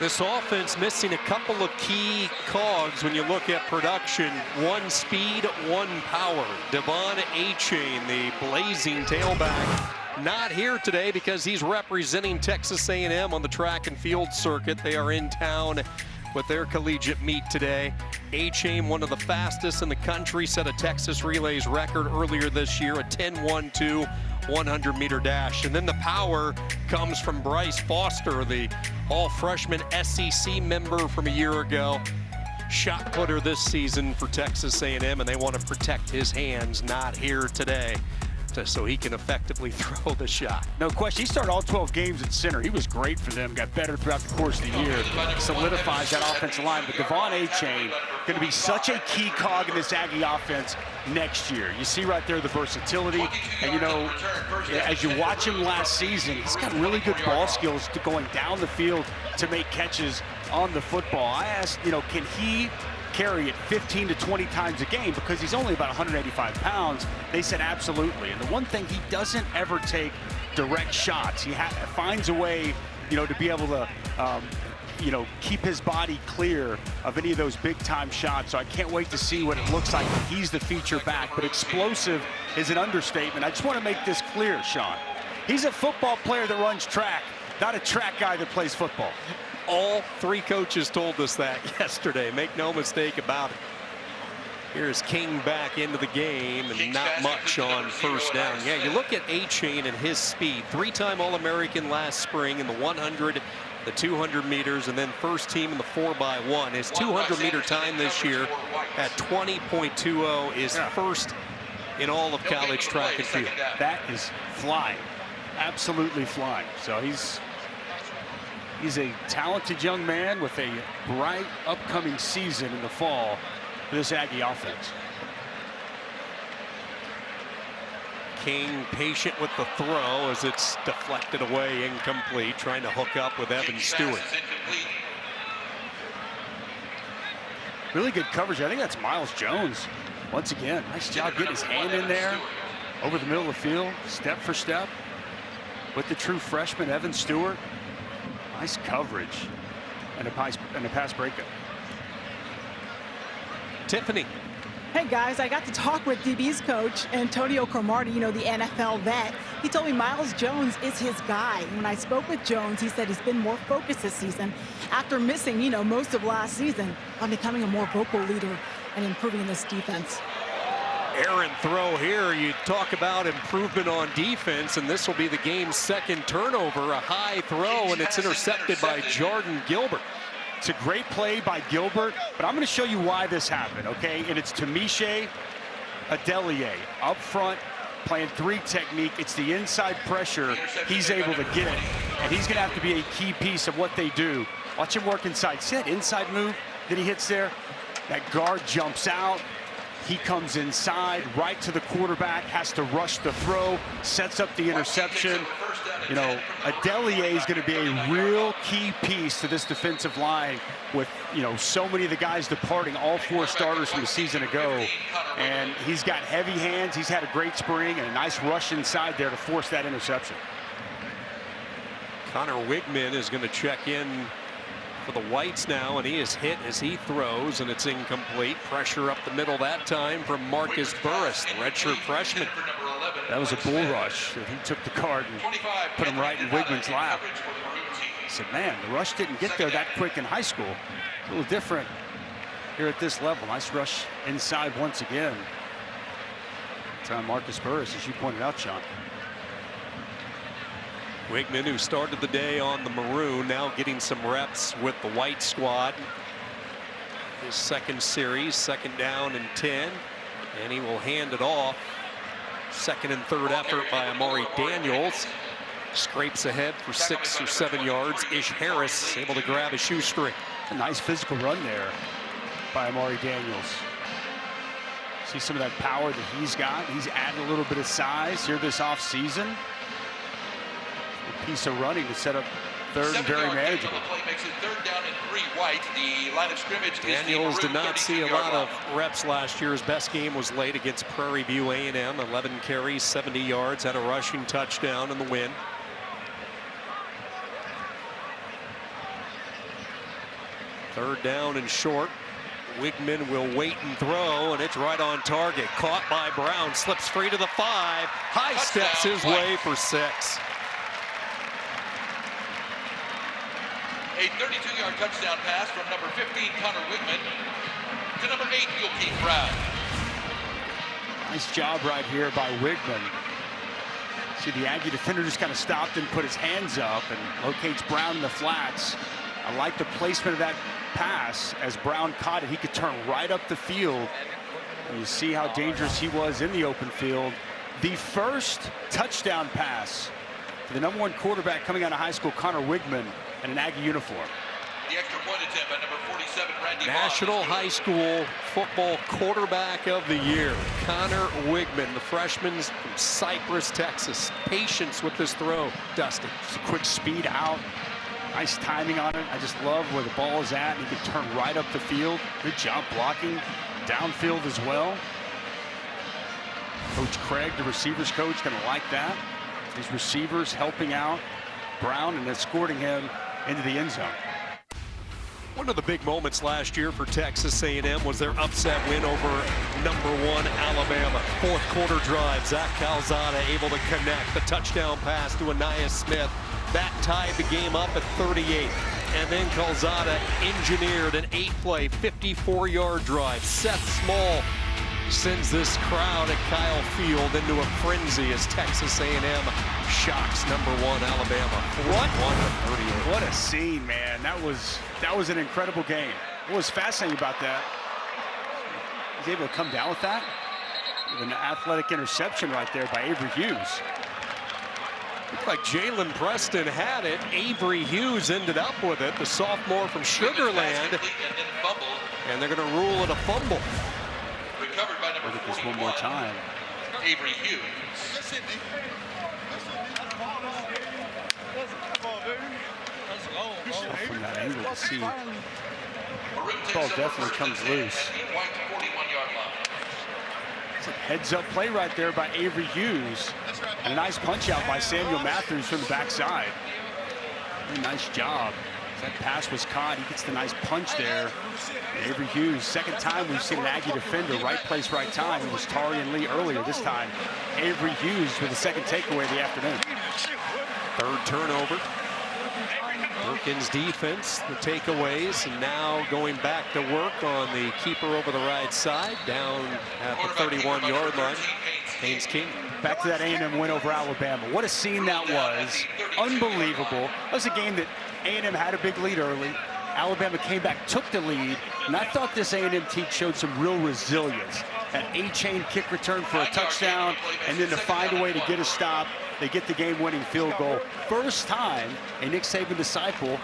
This offense missing a couple of key cogs when you look at production. One speed, one power. Devon Achane, the blazing tailback, not here today because he's representing Texas A&M on the track and field circuit. They are in town with their collegiate meet today. Achane, one of the fastest in the country, set a Texas Relays record earlier this year, a 10-1-2 100-meter dash. And then the power comes from Bryce Foster, the all-freshman SEC member from a year ago. Shot putter this season for Texas A&M, and they want to protect his hands, not here today, so he can effectively throw the shot. No question, he started all 12 games at center. He was great for them, got better throughout the course of the year, solidifies that offensive line. But Devon Achane going to be such a key cog in this Aggie offense next year. You see right there the versatility, and you know, as you watch him last season, he's got really good ball skills to going down the field to make catches on the football. I asked, you know, can he carry it 15 to 20 times a game because he's only about 185 pounds. They said absolutely. And the one thing, he doesn't ever take direct shots. He finds a way, you know, to be able to, you know, keep his body clear of any of those big time shots. So I can't wait to see what it looks like when he's the feature back. But explosive is an understatement. I just want to make this clear, Sean. He's a football player that runs track, not a track guy that plays football. All three coaches told us that yesterday. Make no mistake about it. Here's King back into the game, and not much on first down. Yeah, you look at Achane and his speed. Three-time All-American last spring in the 100, the 200 meters, and then first team in the 4x1. His 200-meter time this year at 20.20 is first in all of college track and field. That is flying, absolutely flying. So he's a talented young man with a bright upcoming season in the fall for this Aggie offense. King patient with the throw as it's deflected away, incomplete, trying to hook up with Evan Stewart. Really good coverage. I think that's Miles Jones. Once again, nice job getting his hand in there over the middle of the field, step for step, with the true freshman Evan Stewart. Nice coverage and a pass breakup. Tiffany. Hey guys, I got to talk with DB's coach, Antonio Cromartie, you know, the NFL vet. He told me Miles Jones is his guy. And when I spoke with Jones, he said he's been more focused this season after missing, most of last season on becoming a more vocal leader and improving this defense. Errant throw here. You talk about improvement on defense, and this will be the game's second turnover. A high throw, and it's intercepted by Jordan Gilbert. It's a great play by Gilbert, but I'm going to show you why this happened, okay? And it's Tamisha Adelier up front playing 3 technique. It's the inside pressure. He's able to get it, and he's going to have to be a key piece of what they do. Watch him work inside. See that inside move that he hits there? That guard jumps out. He comes inside, right to the quarterback, has to rush the throw, sets up the interception. Adelier is going to be a real key piece to this defensive line with, so many of the guys departing, all 4 starters from the season ago. And he's got heavy hands. He's had a great spring and a nice rush inside there to force that interception. Connor Wigman is going to check in for the Whites now, and he is hit as he throws, and it's incomplete. Pressure up the middle that time from Marcus Burris, the redshirt freshman. That was a bull rush. He took the card and put him right in Wigman's lap. He said, man, the rush didn't get there that quick in high school. A little different here at this level. Nice rush inside once again. It's on Marcus Burris, as you pointed out, Sean. Wigman, who started the day on the maroon, now getting some reps with the white squad. His second series, 2nd down and 10, and he will hand it off. 2nd and 3rd effort by Amari Daniels. Scrapes ahead for 6 or 7 yards. Ish Harris able to grab a shoestring. A nice physical run there by Amari Daniels. See some of that power that he's got. He's added a little bit of size here this offseason. A piece of running to set up 3rd and very manageable. Makes it 3rd down and 3 White. The line of scrimmage. Daniels did not see a lot of reps last year. His best game was late against Prairie View A&M. 11 carries, 70 yards, had a rushing touchdown in the win. Third down and short. Wigman will wait and throw, and it's right on target. Caught by Brown, slips free to the 5. High steps his way for 6. A 32-yard touchdown pass from number 15, Connor Wigman, to number 8, Joakim Brown. Nice job right here by Wigman. See, the Aggie defender just kind of stopped and put his hands up and locates Brown in the flats. I like the placement of that pass. As Brown caught it, he could turn right up the field. And you see how dangerous he was in the open field. The first touchdown pass for the #1 quarterback coming out of high school, Connor Wigman, in an Aggie uniform. The extra point attempt by number 47, Randy National High School Football Quarterback of the Year, Connor Wigman, the freshman from Cypress, Texas. Patience with this throw, Dusty. Just a quick speed out. Nice timing on it. I just love where the ball is at. He can turn right up the field. Good job blocking downfield as well. Coach Craig, the receivers coach, going to like that. These receivers helping out Brown and escorting him into the end zone. One of the big moments last year for Texas A&M was their upset win over #1 Alabama. 4th quarter drive, Zach Calzada able to connect the touchdown pass to Aniyah Smith. That tied the game up at 38. And then Calzada engineered an 8-play, 54-yard drive. Seth Small sends this crowd at Kyle Field into a frenzy as Texas A&M shocks #1 Alabama. 41-38. What a scene, man. That was an incredible game. What was fascinating about that, he was able to come down with that. With an athletic interception right there by Avery Hughes. Looked like Jalen Preston had it. Avery Hughes ended up with it, the sophomore from Sugar Land. And they're going to rule it a fumble. Recovered by number Look at this 41, one more time. Avery Hughes. From that angle to see. Maroon Ball takes over definitely 1st comes and 10 loose. at the White 41-yard line. It's a heads-up play right there by Avery Hughes. And a nice punch out by Samuel Matthews from the backside. Very nice job. As that pass was caught, he gets the nice punch there Avery Hughes, second time we've seen an Aggie defender, right place, right time. It was Tarian Lee earlier. This time, Avery Hughes with the second takeaway of the afternoon. Third turnover. Perkins defense, the takeaways, and now going back to work on the keeper over the right side, down at the 31-yard line. Haynes King. Back to that A&M win over Alabama. What a scene that was. Unbelievable. That was a game that A&M had a big lead early. Alabama came back, took the lead, and I thought this A&M team showed some real resilience. That A-chain kick return for a touchdown, and then to find a way to get a stop, they get the game-winning field goal. First time a Nick Saban disciple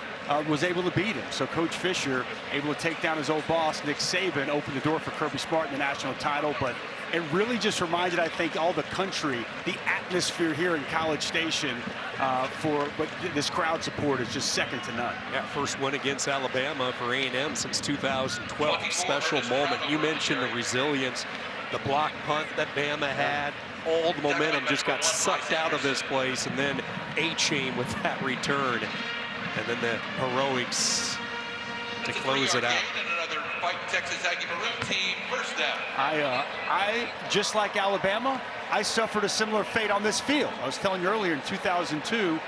was able to beat him. So Coach Fisher able to take down his old boss, Nick Saban, opened the door for Kirby Smart in the national title. But it really just reminded, I think, all the country, the atmosphere here in College Station but this crowd support is just second to none. Yeah, first win against Alabama for A&M since 2012. Special moment. You mentioned the resilience, the block punt that Bama had. All the momentum just got sucked out of this place, and then A-chain with that return, and then the heroics to close it out. Another fight Texas Aggie Maroon team first down. I just like Alabama, I suffered a similar fate on this field. I was telling you earlier, in 2002,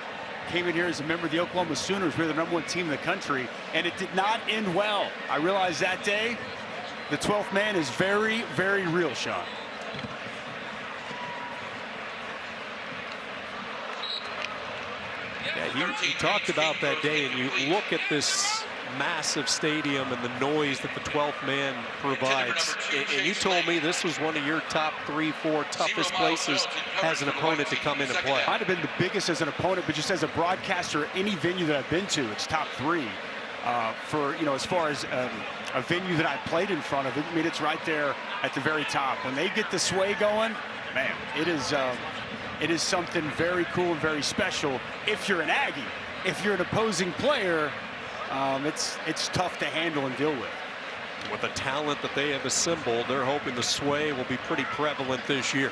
came in here as a member of the Oklahoma Sooners. We were the #1 team in the country, and it did not end well. I realized that day the 12th man is very, very real, Sean. Yeah, you talked about that day, and you look at this massive stadium and the noise that the 12th man provides. And you told me this was one of your top 3-4 toughest places as an opponent to come in and play. Might have been the biggest as an opponent, but just as a broadcaster, any venue that I've been to, it's top 3. For, you know, as far as a venue that I played in front of, I mean, it's right there at the very top. When they get the sway going, man, it is something very cool and very special. If you're an Aggie, if you're an opposing player, it's tough to handle and deal with. With the talent that they have assembled, they're hoping the sway will be pretty prevalent this year.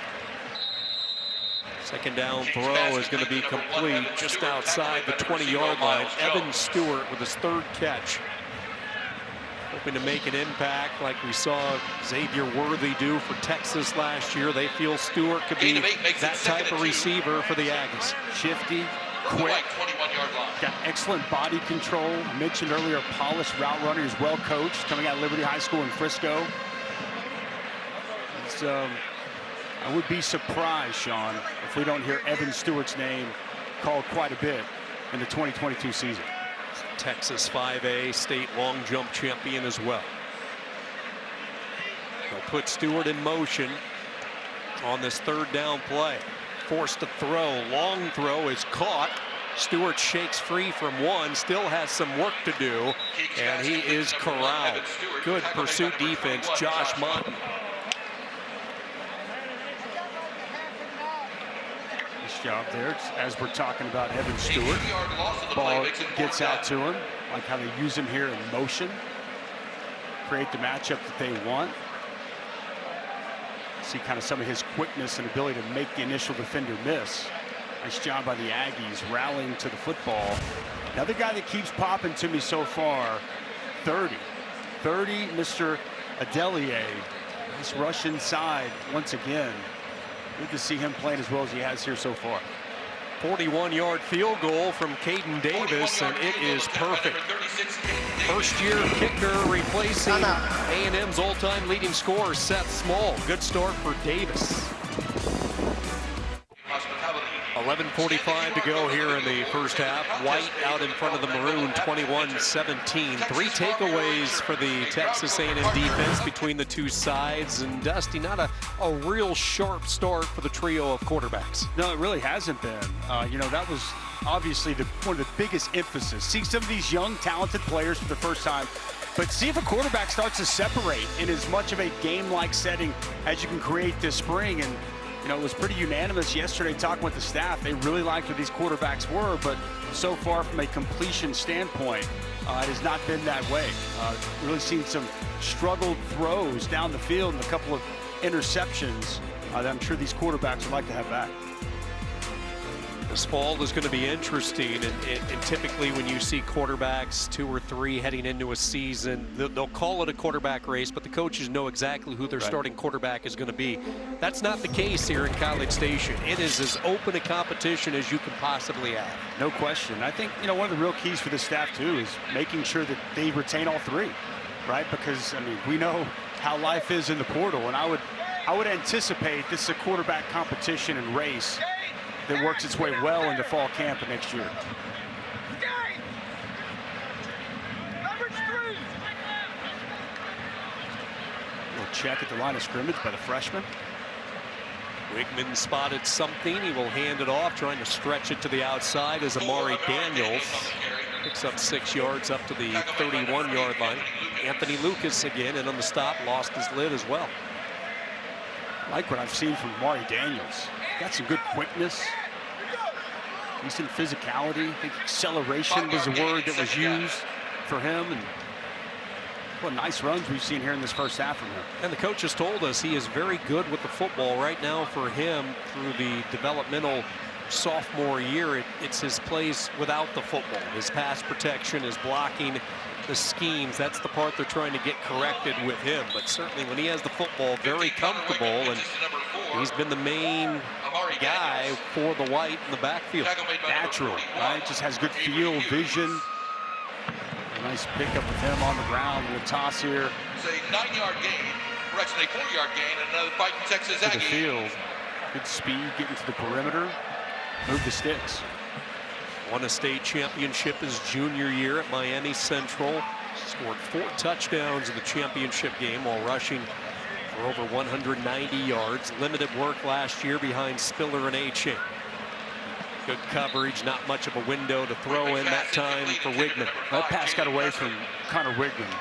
Second down throw is going to be complete just outside the 20-yard line. Evan Stewart with his 3rd catch. Hoping to make an impact like we saw Xavier Worthy do for Texas last year. They feel Stewart could be that type of receiver for the Aggies. Shifty, quick, 21-yard line. got excellent body control. I mentioned earlier, polished route runner. He's well coached, coming out of Liberty High School in Frisco. I would be surprised, Sean, if we don't hear Evan Stewart's name called quite a bit in the 2022 season. Texas 5A state long jump champion as well. They'll put Stewart in motion on this 3rd down play. Forced to throw, long throw is caught. Stewart shakes free from one, still has some work to do, and he is corralled. Good pursuit defense, Josh Mott. Job there, as we're talking about Evan Stewart. Ball gets out to him, like how they use him here in motion, create the matchup that they want. See kind of some of his quickness and ability to make the initial defender miss. Nice job by the Aggies rallying to the football. Another guy that keeps popping to me so far, 30, Mr. Adelier. Nice rush inside once again. Good to see him playing as well as he has here so far. 41-yard field goal from Caden Davis, and it is perfect. First-year kicker replacing A&M's all-time leading scorer, Seth Small. Good start for Davis. 11:45 to go here in the first half. White out in front of the Maroon, 21-17. 3 takeaways for the Texas A&M defense between the two sides. And Dusty, not a real sharp start for the trio of quarterbacks. No, it really hasn't been. You know, that was obviously one of the biggest emphasis. See some of these young, talented players for the first time, but see if a quarterback starts to separate in as much of a game-like setting as you can create this spring. And you know, it was pretty unanimous yesterday talking with the staff. They really liked what these quarterbacks were, but so far from a completion standpoint, it has not been that way. Really seen some struggled throws down the field and a couple of interceptions that I'm sure these quarterbacks would like to have back. This fall is going to be interesting, and typically when you see quarterbacks 2 or 3 heading into a season, they'll call it a quarterback race, but the coaches know exactly who their starting quarterback is going to be. That's not the case here in College Station. It is as open a competition as you can possibly have. No question. I think, one of the real keys for the staff, too, is making sure that they retain all 3, right? Because, I mean, we know how life is in the portal, and I would anticipate this is a quarterback competition and race that works its way well into fall camp next year. Little check at the line of scrimmage by the freshman. Wigman spotted something. He will hand it off, trying to stretch it to the outside as Amari Daniels picks up 6 yards up to the 31-yard line. Anthony Lucas again, and on the stop, lost his lid as well. I like what I've seen from Amari Daniels. Got some good quickness, decent physicality. I think acceleration was a word that was used for him. And what nice runs we've seen here in this first half from him. And the coach has told us he is very good with the football right now. For him, through the developmental sophomore year, it's his plays without the football, his pass protection, his blocking, the schemes. That's the part they're trying to get corrected with him. But certainly when he has the football, very comfortable, and he's been the main guy for the white in the backfield. Natural, right? Just has good feel, vision. A nice pickup with him on the ground with a toss here. It's a 9-yard gain, correction, a 4-yard gain, and another fighting Texas To Aggie. the field. Good speed, getting to the perimeter. Move the sticks. Won a state championship his junior year at Miami Central. Scored 4 touchdowns in the championship game while rushing for over 190 yards. Limited work last year behind Spiller and Achane. Good coverage, not much of a window to throw in that time for Wigman. That pass got away from Connor Wigman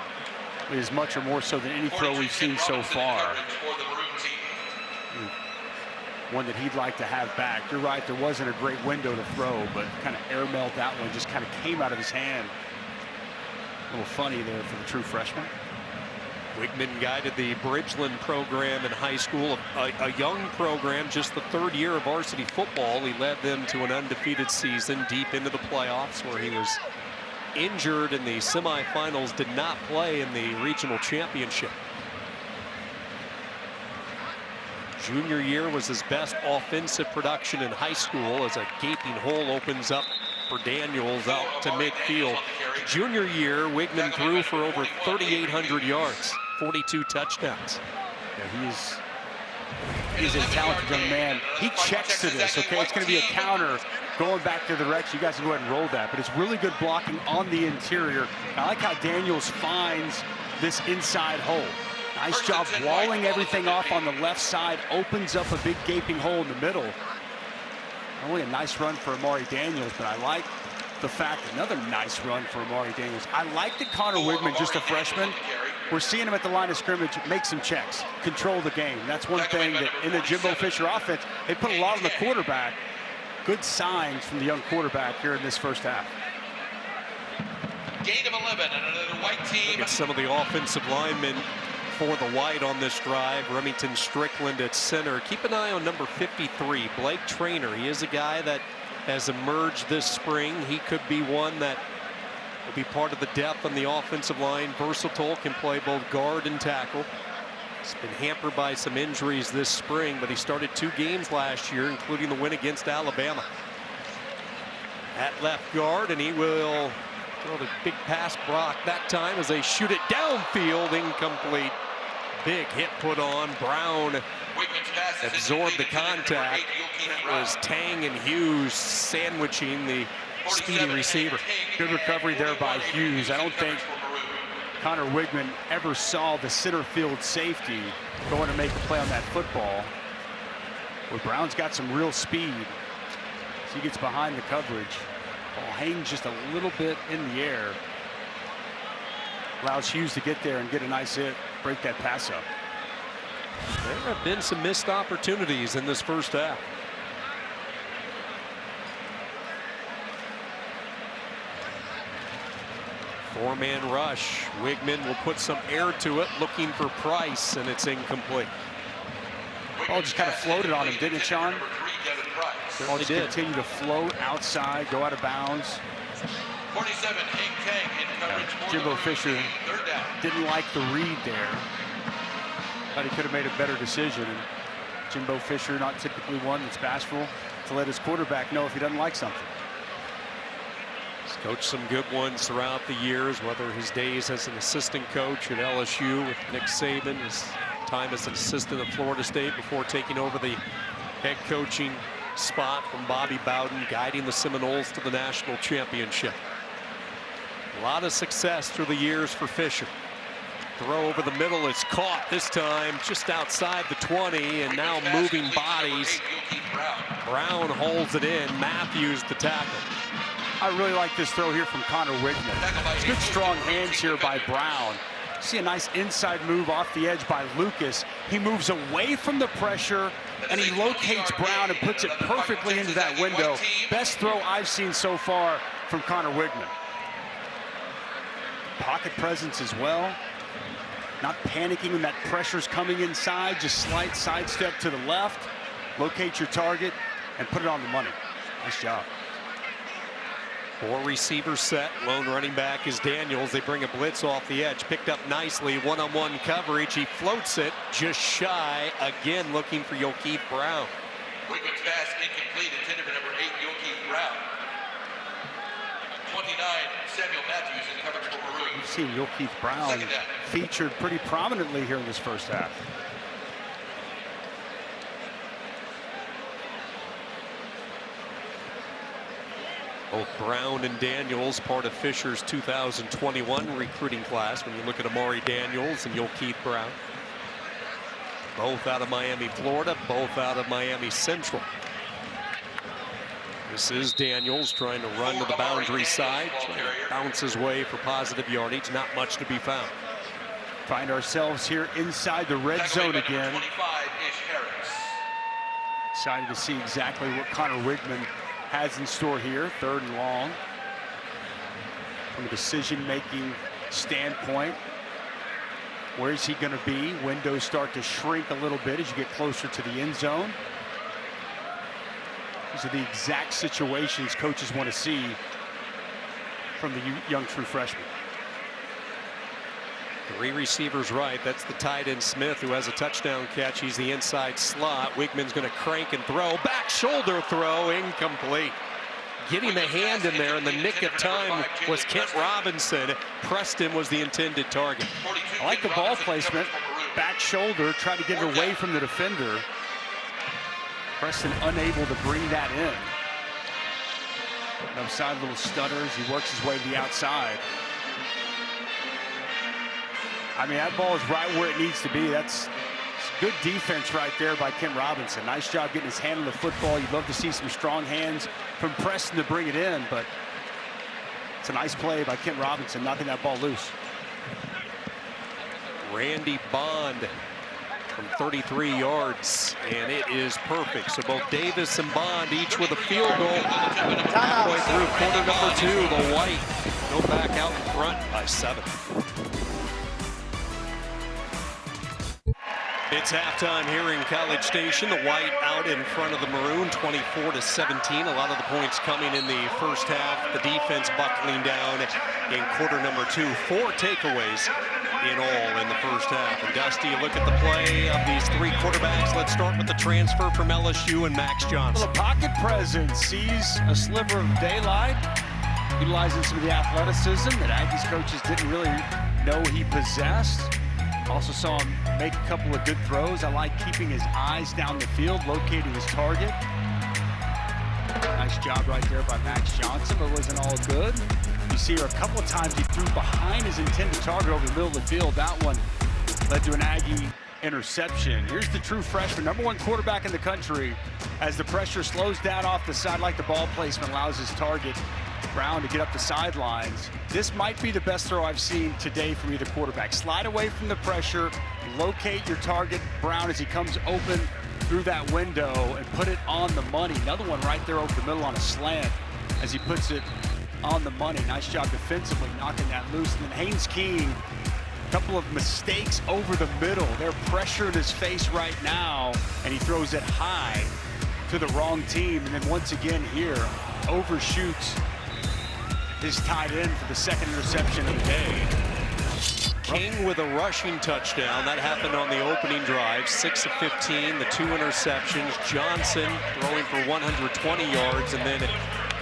as much or more so than any throw we've seen so far. One that he'd like to have back. You're right, there wasn't a great window to throw, but kind of airmailed that one, just kind of came out of his hand. A little funny there for the true freshman. Wigman guided the Bridgeland program in high school, a young program, just the 3rd year of varsity football. He led them to an undefeated season deep into the playoffs, where he was injured in the semifinals, did not play in the regional championship. Junior year was his best offensive production in high school as a gaping hole opens up for Daniels out to midfield. Junior year, Wigman threw for over 3,800 yards, 42 touchdowns. Yeah, he's a talented young man. He checks to this, okay? It's going to be a counter going back to the direction. You guys can go ahead and roll that, but it's really good blocking on the interior. I like how Daniels finds this inside hole. Nice job walling everything off on the left side, opens up a big gaping hole in the middle. Not only a nice run for Amari Daniels, but I like the fact, another nice run for Amari Daniels. I like that Connor Wigman, just a freshman, we're seeing him at the line of scrimmage, make some checks, control the game. That's one thing that in the Jimbo Fisher offense, they put a lot on the quarterback. Good signs from the young quarterback here in this first half. Gain of 11 and another white team. Look at some of the offensive linemen for the white on this drive. Remington Strickland at center. Keep an eye on number 53, Blake Traynor. He is a guy that has emerged this spring. He could be one that will be part of the depth on the offensive line. Versatile, can play both guard and tackle. He's been hampered by some injuries this spring, but he started 2 games last year, including the win against Alabama. At left guard, and he will throw the big pass block that time as they shoot it downfield, incomplete. Big hit put on. Brown absorbed the contact. That was Tang and Hughes sandwiching the speedy receiver. Good recovery there by Hughes. I don't think Connor Wigman ever saw the center field safety going to make a play on that football. Well, Brown's got some real speed. So he gets behind the coverage. Ball hangs just a little bit in the air. Allows Hughes to get there and get a nice hit, break that pass up. There have been some missed opportunities in this first half. Four-man rush. Wigman will put some air to it, looking for Price, and it's incomplete. Ball just kind of floated on him, didn't it, Sean? Ball Certainly just did. continue to float outside, go out of bounds. 47, Hing Kang in coverage. for Jimbo the Fisher third down. didn't like the read there. Thought he could have made a better decision. And Jimbo Fisher, not typically one that's bashful to let his quarterback know if he doesn't like something. He's coached some good ones throughout the years, whether his days as an assistant coach at LSU with Nick Saban, his time as an assistant at Florida State before taking over the head coaching spot from Bobby Bowden, guiding the Seminoles to the national championship. A lot of success through the years for Fisher. Throw over the middle is caught this time just outside the 20, and now moving bodies. Brown holds it in. Matthews the tackle. I really like this throw here from Connor Wigman. It's good strong hands here by Brown. See a nice inside move off the edge by Lucas. He moves away from the pressure and he locates Brown and puts it perfectly into that window. Best throw I've seen so far from Connor Wigman. Pocket presence as well. Not panicking when that pressure's coming inside. Just slight sidestep to the left. Locate your target and put it on the money. Nice job. 4 receivers set. Lone running back is Daniels. They bring a blitz off the edge. Picked up nicely. One-on-one coverage. He floats it just shy. Again, looking for Yokeith Brown. Wigman's pass incomplete, intended for number 8, Yokeith Brown. 29, Samuel Matthews in coverage for Maroon. We've seen Yokeith Brown featured pretty prominently here in this first half. Both Brown and Daniels part of Fisher's 2021 recruiting class. When you look at Amari Daniels and Yokeith Brown, both out of Miami, Florida, both out of Miami Central. This is Daniels trying to run to the boundary side, bounce his way for positive yardage. Not much to be found. Find ourselves here inside the red zone again. 25-ish Harris. Excited to see exactly what Connor Wigman has in store here. 3rd and long. From a decision-making standpoint, where is he going to be? Windows start to shrink a little bit as you get closer to the end zone. These are the exact situations coaches want to see from the young true freshman. 3 receivers right. That's the tight end Smith, who has a touchdown catch. He's the inside slot. Wigman's going to crank and throw. Back shoulder throw, incomplete. Getting the hand in there in the nick of time was Kent Robinson. Preston was the intended target. I like the ball placement. Back shoulder, try to get it away from the defender. Preston unable to bring that in. Outside little stutters. He works his way to the outside. I mean, that ball is right where it needs to be. That's good defense right there by Kent Robinson. Nice job getting his hand on the football. You'd love to see some strong hands from Preston to bring it in, but it's a nice play by Kent Robinson, knocking that ball loose. Randy Bond from 33 yards, and it is perfect. So both Davis and Bond each with a field goal. Halfway through quarter number 2, the White go back out in front by 7. It's halftime here in College Station. The White out in front of the Maroon, 24-17. A lot of the points coming in the first half. The defense buckling down in quarter number 2. 4 takeaways in all in the first half. And Dusty, look at the play of these 3 quarterbacks. Let's start with the transfer from LSU and Max Johnson. The pocket presence sees a sliver of daylight, utilizing some of the athleticism that Aggies coaches didn't really know he possessed. Also saw him make a couple of good throws. I like keeping his eyes down the field, locating his target. Nice job right there by Max Johnson, but it wasn't all good. You see here a couple of times he threw behind his intended target over the middle of the field. That one led to an Aggie interception. Here's the true freshman, #1 quarterback in the country, as the pressure slows down off the side like the ball placement allows his target, Brown, to get up the sidelines. This might be the best throw I've seen today from either quarterback. Slide away from the pressure, locate your target, Brown, as he comes open through that window, and put it on the money. Another one right there over the middle on a slant as he puts it on the money. Nice job defensively knocking that loose. And then Haynes King, a couple of mistakes over the middle. They're pressuring his face right now, and he throws it high to the wrong team. And then once again here, overshoots his tight end for the second interception of the day. King with a rushing touchdown. That happened on the opening drive. 6 of 15, the 2 interceptions. Johnson throwing for 120 yards. And then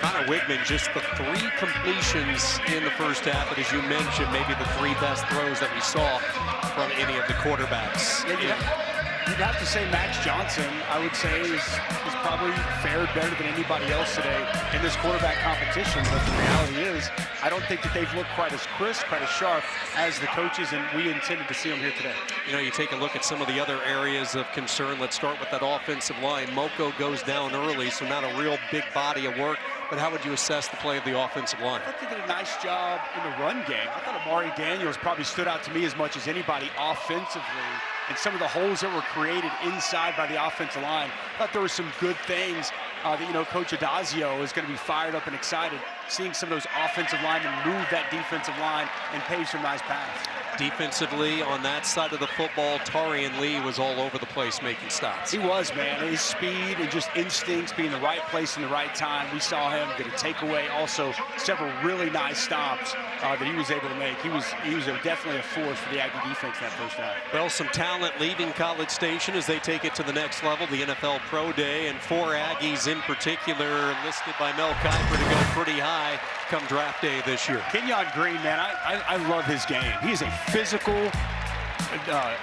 Connor Wigman, just the 3 completions in the first half. But as you mentioned, maybe the 3 best throws that we saw from any of the quarterbacks. You'd have to say Max Johnson, I would say, is probably fared better than anybody else today in this quarterback competition. But the reality is, I don't think that they've looked quite as crisp, quite as sharp as the coaches, and we intended to see them here today. You know, you take a look at some of the other areas of concern. Let's start with that offensive line. Moko goes down early, so not a real big body of work. But how would you assess the play of the offensive line? I thought they did a nice job in the run game. I thought Amari Daniels probably stood out to me as much as anybody offensively. And some of the holes that were created inside by the offensive line. I thought there were some good things that, you know, Coach Adazio is going to be fired up and excited seeing some of those offensive linemen move that defensive line and pave some nice paths. Defensively, on that side of the football, Tarian Lee was all over the place making stops. He was, man. His speed and just instincts, being in the right place in the right time. We saw him get a takeaway. Also, several really nice stops that he was able to make. He was definitely a force for the Aggie defense that first half. Well, some talent leaving College Station as they take it to the next level, the NFL Pro Day, and 4 Aggies in particular listed by Mel Kiper to go pretty high come draft day this year. Kenyon Green, man, I love his game. He is a physical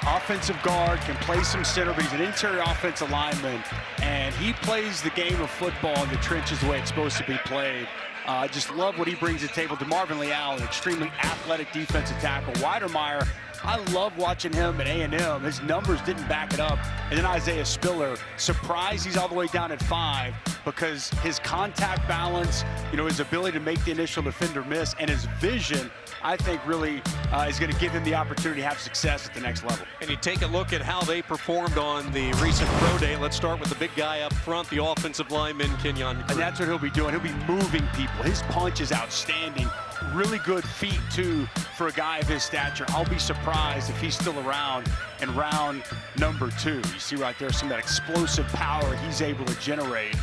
offensive guard, can play some center, but he's an interior offensive lineman, and he plays the game of football in the trenches the way it's supposed to be played. I just love what he brings to the table. DeMarvin Leal, an extremely athletic defensive tackle. Weidermeyer, I love watching him at A&M. His numbers didn't back it up. And then Isaiah Spiller, surprised he's all the way down at 5 because his contact balance, you know, his ability to make the initial defender miss, and his vision, I think really is going to give him the opportunity to have success at the next level. And you take a look at how they performed on the recent Pro Day. Let's start with the big guy up front, the offensive lineman, Kenyon Green. And that's what he'll be doing. He'll be moving people. His punch is outstanding. Really good feet, too, for a guy of his stature. I'll be surprised if he's still around in round number 2. You see right there some of that explosive power he's able to generate,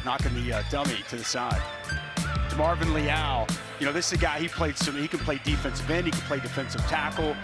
knocking the dummy to the side. DeMarvin Leal, you know, this is a guy, he can play defensive end, he can play defensive tackle.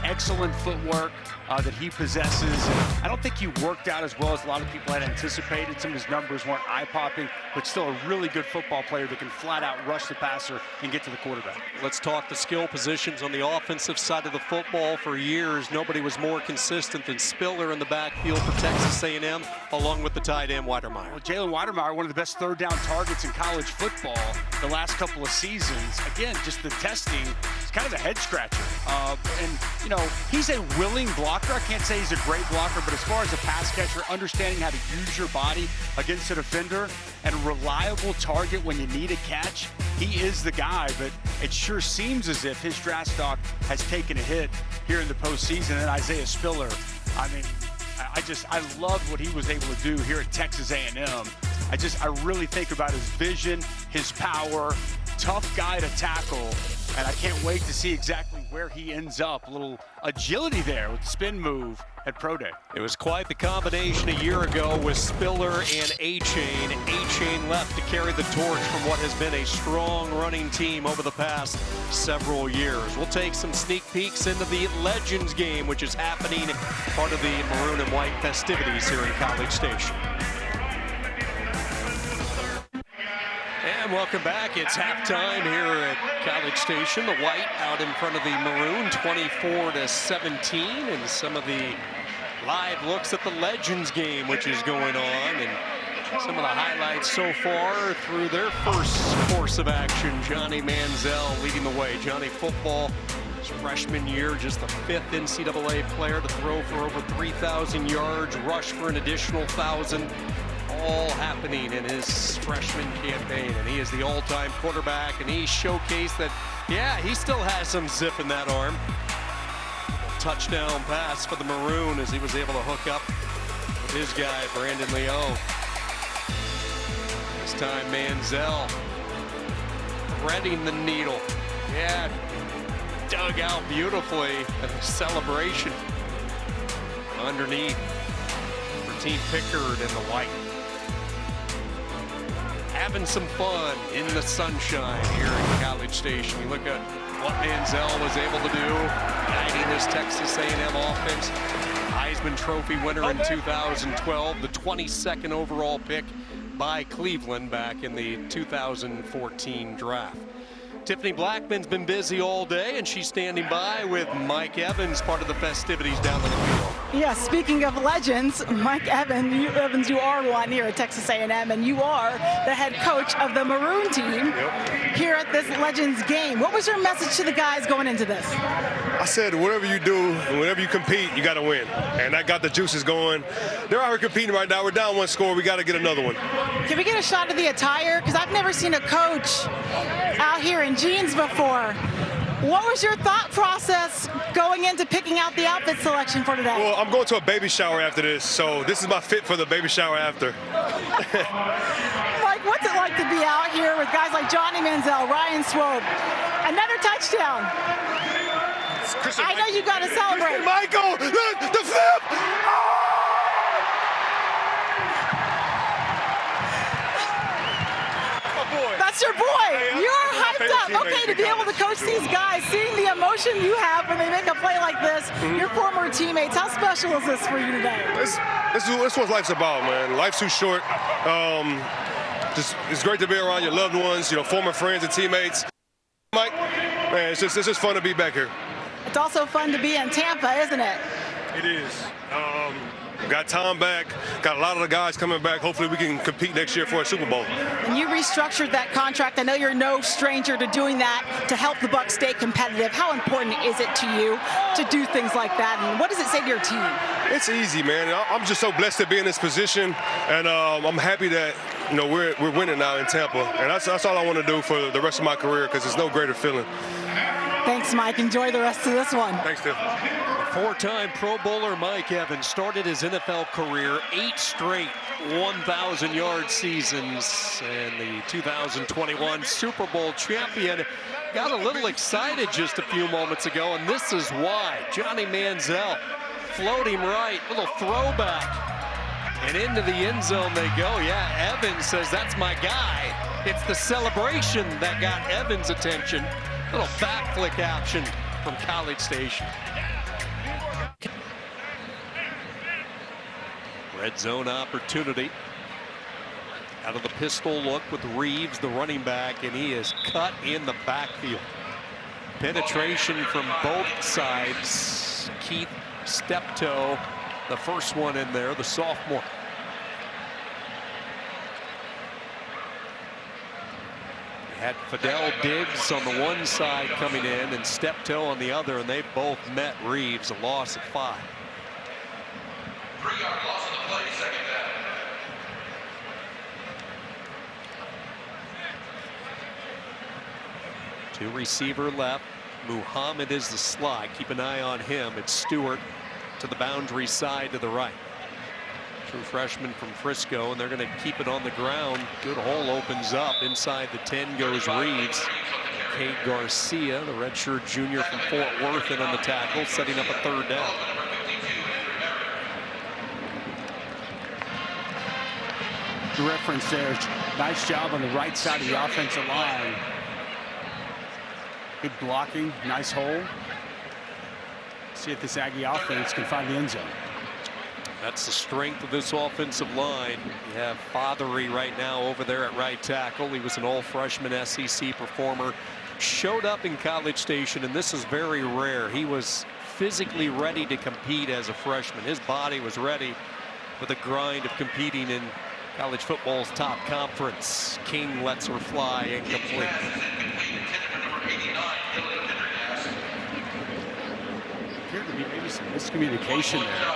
Excellent footwork that he possesses. And I don't think he worked out as well as a lot of people had anticipated. Some of his numbers weren't eye-popping, but still a really good football player that can flat-out rush the passer and get to the quarterback. Let's talk the skill positions on the offensive side of the football. For years, nobody was more consistent than Spiller in the backfield for Texas A&M, along with the tight end Weidermeyer. Well, Jalen Weidermeyer, one of the best third-down targets in college football the last couple of seasons. Again, just the testing, it's kind of a head-scratcher. And, you know, he's a willing blocker. I can't say he's a great blocker, but as far as a pass catcher, understanding how to use your body against a defender and reliable target when you need a catch, he is the guy. But it sure seems as if his draft stock has taken a hit here in the postseason. And Isaiah Spiller, I mean, I love what he was able to do here at Texas A&M. I really think about his vision, his power, tough guy to tackle, and I can't wait to see exactly where he ends up. A little agility there with the spin move at Pro Day. It was quite the combination a year ago with Spiller and A-Chain. A-Chain left to carry the torch from what has been a strong running team over the past several years. We'll take some sneak peeks into the Legends game, which is happening part of the maroon and white festivities here in College Station. And welcome back. It's halftime here at College Station. The white out in front of the maroon, 24-17, and some of the live looks at the Legends game, which is going on, and some of the highlights so far through their first course of action. Johnny Manziel leading the way. Johnny football, his freshman year, just the 5th NCAA player to throw for over 3,000 yards, rush for an additional 1,000. All happening in his freshman campaign, and he is the all-time quarterback, and he showcased that, yeah, he still has some zip in that arm. Touchdown pass for the maroon as he was able to hook up with his guy, Brandon Leo. This time Manziel threading the needle. Yeah, dug out beautifully at the celebration underneath for Team Pickard in the white. having some fun in the sunshine here at College Station. We look at what Manziel was able to do, guiding this Texas A&M offense. Heisman Trophy winner in 2012, the 22nd overall pick by Cleveland back in the 2014 draft. Tiffany Blackman's been busy all day, and she's standing by with Mike Evans, part of the festivities down on the field. Yeah, speaking of legends, Mike Evans, you are one here at Texas A&M, and you are the head coach of the Maroon team here at this Legends game. What was your message to the guys going into this? I said, whatever you do, whenever you compete, you got to win. And that got the juices going. They're out here competing right now. We're down one score. We got to get another one. Can we get a shot of the attire? Because I've never seen a coach out here in jeans before. What was your thought process going into picking out the outfit selection for today? Well, I'm going to a baby shower after this, so this is my fit for the baby shower after. Mike, what's it like to be out here with guys like Johnny Manziel, Ryan Swope? Another touchdown. I know you got to celebrate. Michael, the flip! Oh! That's your boy. You're hyped up. Okay, to be able to coach these guys, seeing the emotion you have when they make a play like this, your former teammates, how special is this for you today? This is what life's about, man. Life's too short. It's great to be around your loved ones, former friends and teammates. Mike, man, it's just fun to be back here. It's also fun to be in Tampa, isn't it? It is. Got Tom back, got a lot of the guys coming back. Hopefully we can compete next year for a Super Bowl. And you restructured that contract. I know you're no stranger to doing that to help the Bucs stay competitive. How important is it to you to do things like that? And what does it say to your team? It's easy, man. I'm just so blessed to be in this position, and I'm happy that we're winning now in Tampa. And that's all I want to do for the rest of my career, because there's no greater feeling. Thanks, Mike. Enjoy the rest of this one. Thanks, Tiff. Four-time Pro Bowler Mike Evans started his NFL career 8 straight 1,000-yard seasons, and the 2021 Super Bowl champion got a little excited just a few moments ago, and this is why. Johnny Manziel floating right, little throwback, and into the end zone they go. Yeah, Evans says, that's my guy. It's the celebration that got Evans' attention. Little back flick action from College Station. Red zone opportunity. Out of the pistol look with Reeves, the running back, and he is cut in the backfield. Penetration from both sides. Keith Steptoe, the first one in there, the sophomore. Had Fidel Diggs on the one side coming in and Steptoe on the other, and they both met Reeves, a loss of 5. 3-yard loss on the play, second down. Two receiver left. Muhammad is the slot. Keep an eye on him. It's Stewart to the boundary side to the right. True freshman from Frisco, and they're going to keep it on the ground. Good hole opens up. Inside the 10 goes Reeves. Cade Garcia, the redshirt junior from Fort Worth, in on the tackle, setting up a 3rd down. The reference there, nice job on the right side of the offensive line. Good blocking, nice hole. See if this Aggie offense can find the end zone. That's the strength of this offensive line. You have Fothery right now over there at right tackle. He was an all-freshman SEC performer. Showed up in College Station, and this is very rare. He was physically ready to compete as a freshman. His body was ready for the grind of competing in college football's top conference. King lets her fly incomplete. Appeared to be maybe some miscommunication there.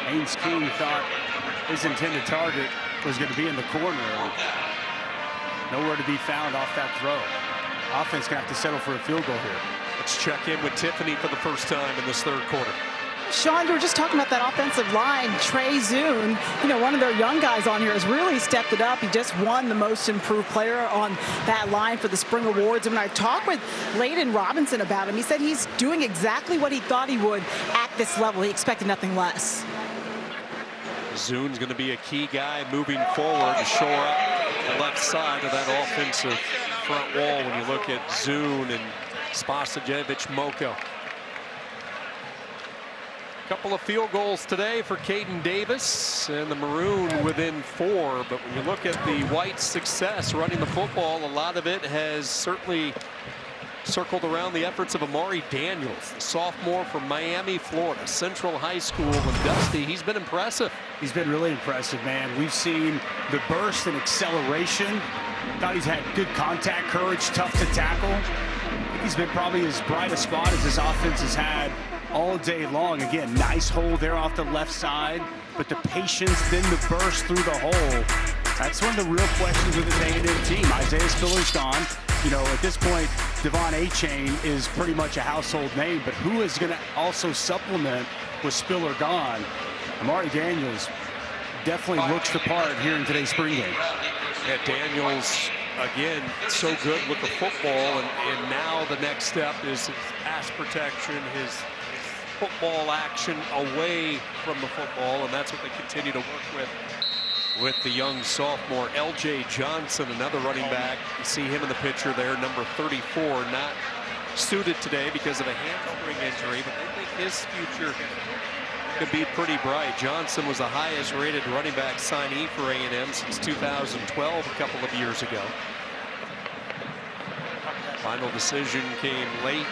Haynes King thought his intended target was going to be in the corner. Nowhere to be found off that throw. Offense going to have to settle for a field goal here. Let's check in with Tiffany for the first time in this 3rd quarter. Sean, you were just talking about that offensive line. Trey Zune, one of their young guys on here, has really stepped it up. He just won the most improved player on that line for the Spring Awards. And when I talked with Layden Robinson about him, he said he's doing exactly what he thought he would at this level. He expected nothing less. Zune's going to be a key guy moving forward to shore up the left side of that offensive front wall when you look at Zune and Spasojevic, Moko. Couple of field goals today for Caden Davis and the Maroon within 4. But when you look at the Whites' success running the football, a lot of it has certainly circled around the efforts of Amari Daniels, the sophomore from Miami, Florida, Central High School. And Dusty, he's been impressive. He's been really impressive, man. We've seen the burst and acceleration. Thought he's had good contact courage, tough to tackle. He's been probably his brightest spot as this offense has had all day long. Again, nice hole there off the left side, but the patience, then the burst through the hole. That's one of the real questions with this A&M team. Isaiah Spiller's gone. You know, at this point, Devon Achane is pretty much a household name, but who is going to also supplement with Spiller gone? Amari Daniels definitely looks the part here in today's spring game. Yeah, Daniels, again, so good with the football, and now the next step is his pass protection, his football action away from the football, and that's what they continue to work with the young sophomore. LJ Johnson, another running back. You see him in the picture there, number 34, not suited today because of a hamstring injury, but they think his future could be pretty bright. Johnson was the highest rated running back signee for A&M since 2012, a couple of years ago. Final decision came late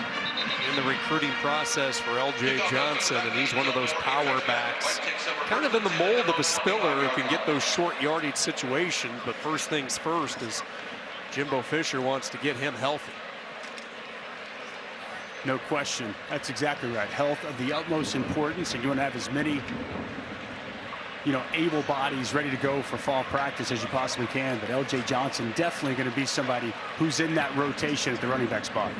in the recruiting process for LJ Johnson, and he's one of those power backs, kind of in the mold of a Spiller, who can get those short yardage situations. But first things first is Jimbo Fisher wants to get him healthy. No question. That's exactly right. Health of the utmost importance, and you want to have as many, you know, able bodies ready to go for fall practice as you possibly can. But LJ Johnson definitely going to be somebody who's in that rotation at the running back spot.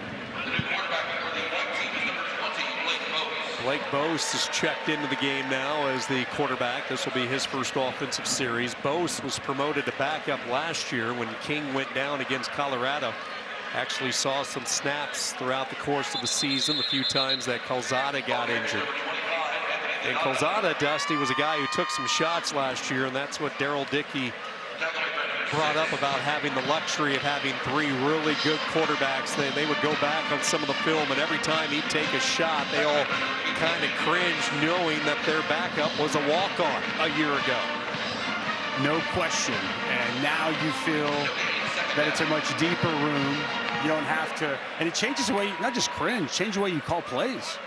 Blake Bose is checked into the game now as the quarterback. This will be his first offensive series. Bose was promoted to backup last year when King went down against Colorado. Actually saw some snaps throughout the course of the season, a few times that Calzada got injured. And Calzada, Dusty, was a guy who took some shots last year, and that's what Daryl Dickey brought up about having the luxury of having 3 really good quarterbacks. They would go back on some of the film, and every time he'd take a shot, they all kind of cringed, knowing that their backup was a walk-on a year ago. No question. And now you feel that it's a much deeper room. You don't have to, and it changes the way, not just cringe, change the way you call plays.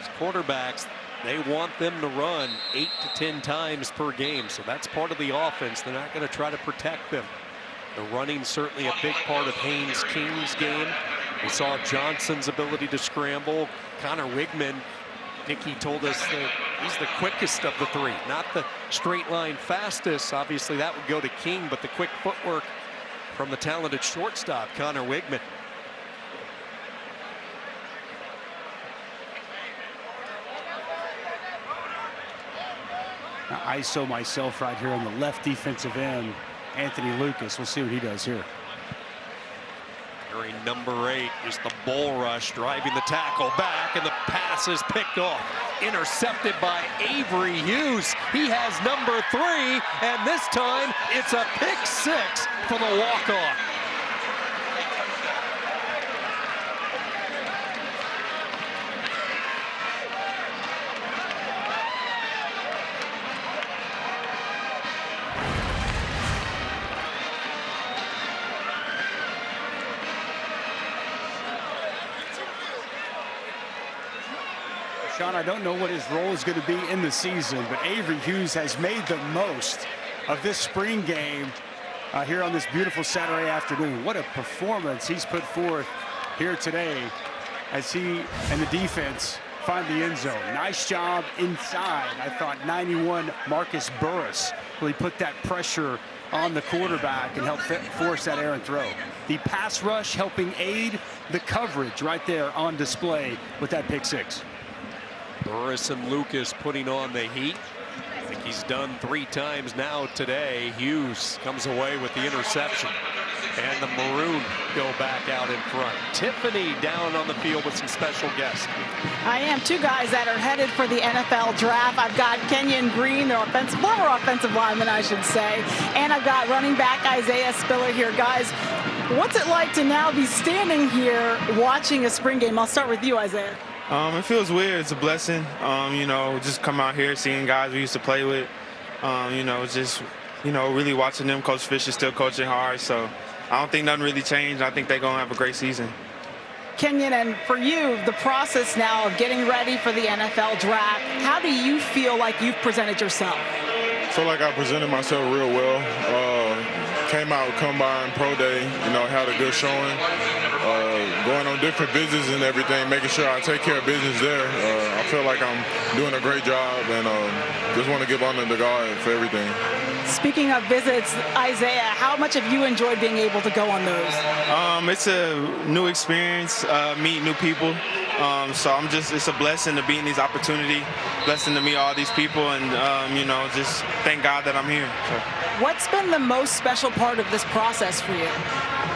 As quarterbacks, they want them to run 8 to 10 times per game, so that's part of the offense. They're not going to try to protect them. The running certainly a big part of Haynes King's game. We saw Johnson's ability to scramble. Connor Wigman, Dickey told us that he's the quickest of the 3, not the straight line fastest. Obviously that would go to King, but the quick footwork from the talented shortstop, Connor Wigman. Now, ISO myself right here on the left defensive end, Anthony Lucas. We'll see what he does here. Carrying number 8 is the bull rush, driving the tackle back, and the pass is picked off. Intercepted by Avery Hughes. He has number 3, and this time it's a pick 6 for the walk-on. Sean, I don't know what his role is going to be in the season, but Avery Hughes has made the most of this spring game here on this beautiful Saturday afternoon. What a performance he's put forth here today as he and the defense find the end zone. Nice job inside. I thought 91 Marcus Burris really put that pressure on the quarterback and helped force that errant throw. The pass rush helping aid the coverage right there on display with that pick 6. Burris and Lucas putting on the heat. The he's done 3 times now today. Hughes comes away with the interception. And the Maroon go back out in front. Tiffany down on the field with some special guests. I am 2 guys that are headed for the NFL draft. I've got Kenyon Green, their former offensive lineman, I should say. And I've got running back Isaiah Spiller here. Guys, what's it like to now be standing here watching a spring game? I'll start with you, Isaiah. It feels weird. It's a blessing. You know, just come out here, seeing guys we used to play with. You know, just, you know, really watching them. Coach Fisher still coaching hard, so I don't think nothing really changed. I think they're going to have a great season. Kenyon, and for you, the process now of getting ready for the NFL draft, how do you feel like you've presented yourself? I feel like I presented myself real well. Came out combine, pro day, you know, had a good showing. Going on different visits and everything, making sure I take care of business there. I feel like I'm doing a great job, and just want to give honor to God for everything. Speaking of visits, Isaiah, how much have you enjoyed being able to go on those? It's a new experience, meet new people. So it's a blessing to be in these opportunities, blessing to meet all these people, and you know, just thank God that I'm here. So. What's been the most special part of this process for you?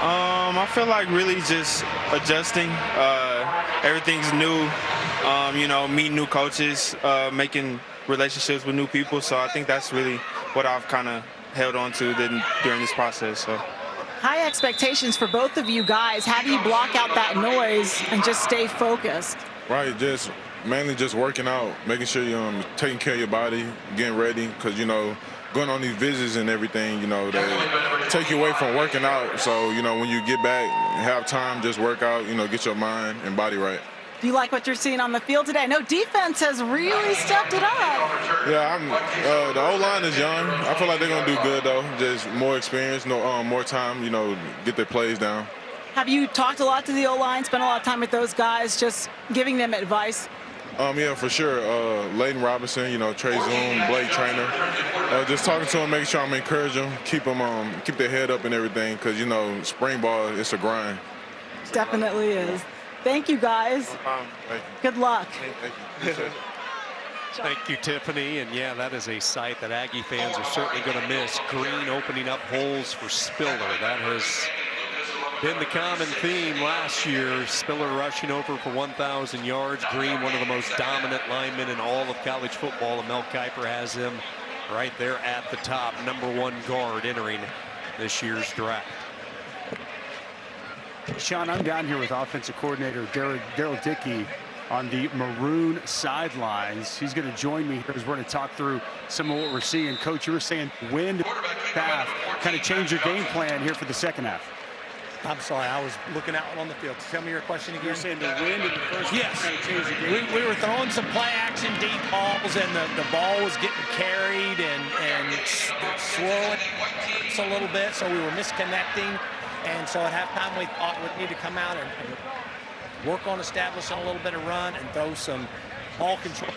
I feel like really just adjusting. Everything's new. You know, meeting new coaches, making relationships with new people. So I think that's really what I've kind of held on to during this process. So. High expectations for both of you guys. How do you block out that noise and just stay focused? Right, just mainly just working out, making sure you're taking care of your body, getting ready, because, you know, going on these visits and everything, you know, they take you away from working out. So, you know, when you get back, have time, just work out, you know, get your mind and body right. Do you like what you're seeing on the field today? I know defense has really stepped it up. Yeah, the O-line is young. I feel like they're going to do good, though. Just more experience, more time, you know, get their plays down. Have you talked a lot to the O-line, spent a lot of time with those guys, just giving them advice? Yeah, for sure. Layden Robinson, you know, Trey Zoom, Blake Trainer. Just talking to them, making sure I'm encouraging them, keep their head up and everything, because, you know, spring ball, it's a grind. Definitely is. Thank you, guys. Thank you. Good luck. Thank you. Thank you, Tiffany. And yeah, that is a sight that Aggie fans are certainly going to miss. Green opening up holes for Spiller. That has been the common theme last year. Spiller rushing over for 1,000 yards. Green, one of the most dominant linemen in all of college football. And Mel Kiper has him right there at the top. #1 guard entering this year's draft. Sean, I'm down here with offensive coordinator Daryl Dickey on the Maroon sidelines. He's going to join me here as we're going to talk through some of what we're seeing. Coach, you were saying wind half kind of change your game plan here for the second half. I'm sorry, I was looking out on the field. Tell me your question again. You're saying the wind in the first yes. half kind of changed the game. We were throwing some play action deep balls, and the ball was getting carried and swirling a little bit, so we were misconnecting. And so at halftime, we thought we'd need to come out and work on establishing a little bit of run and throw some ball control.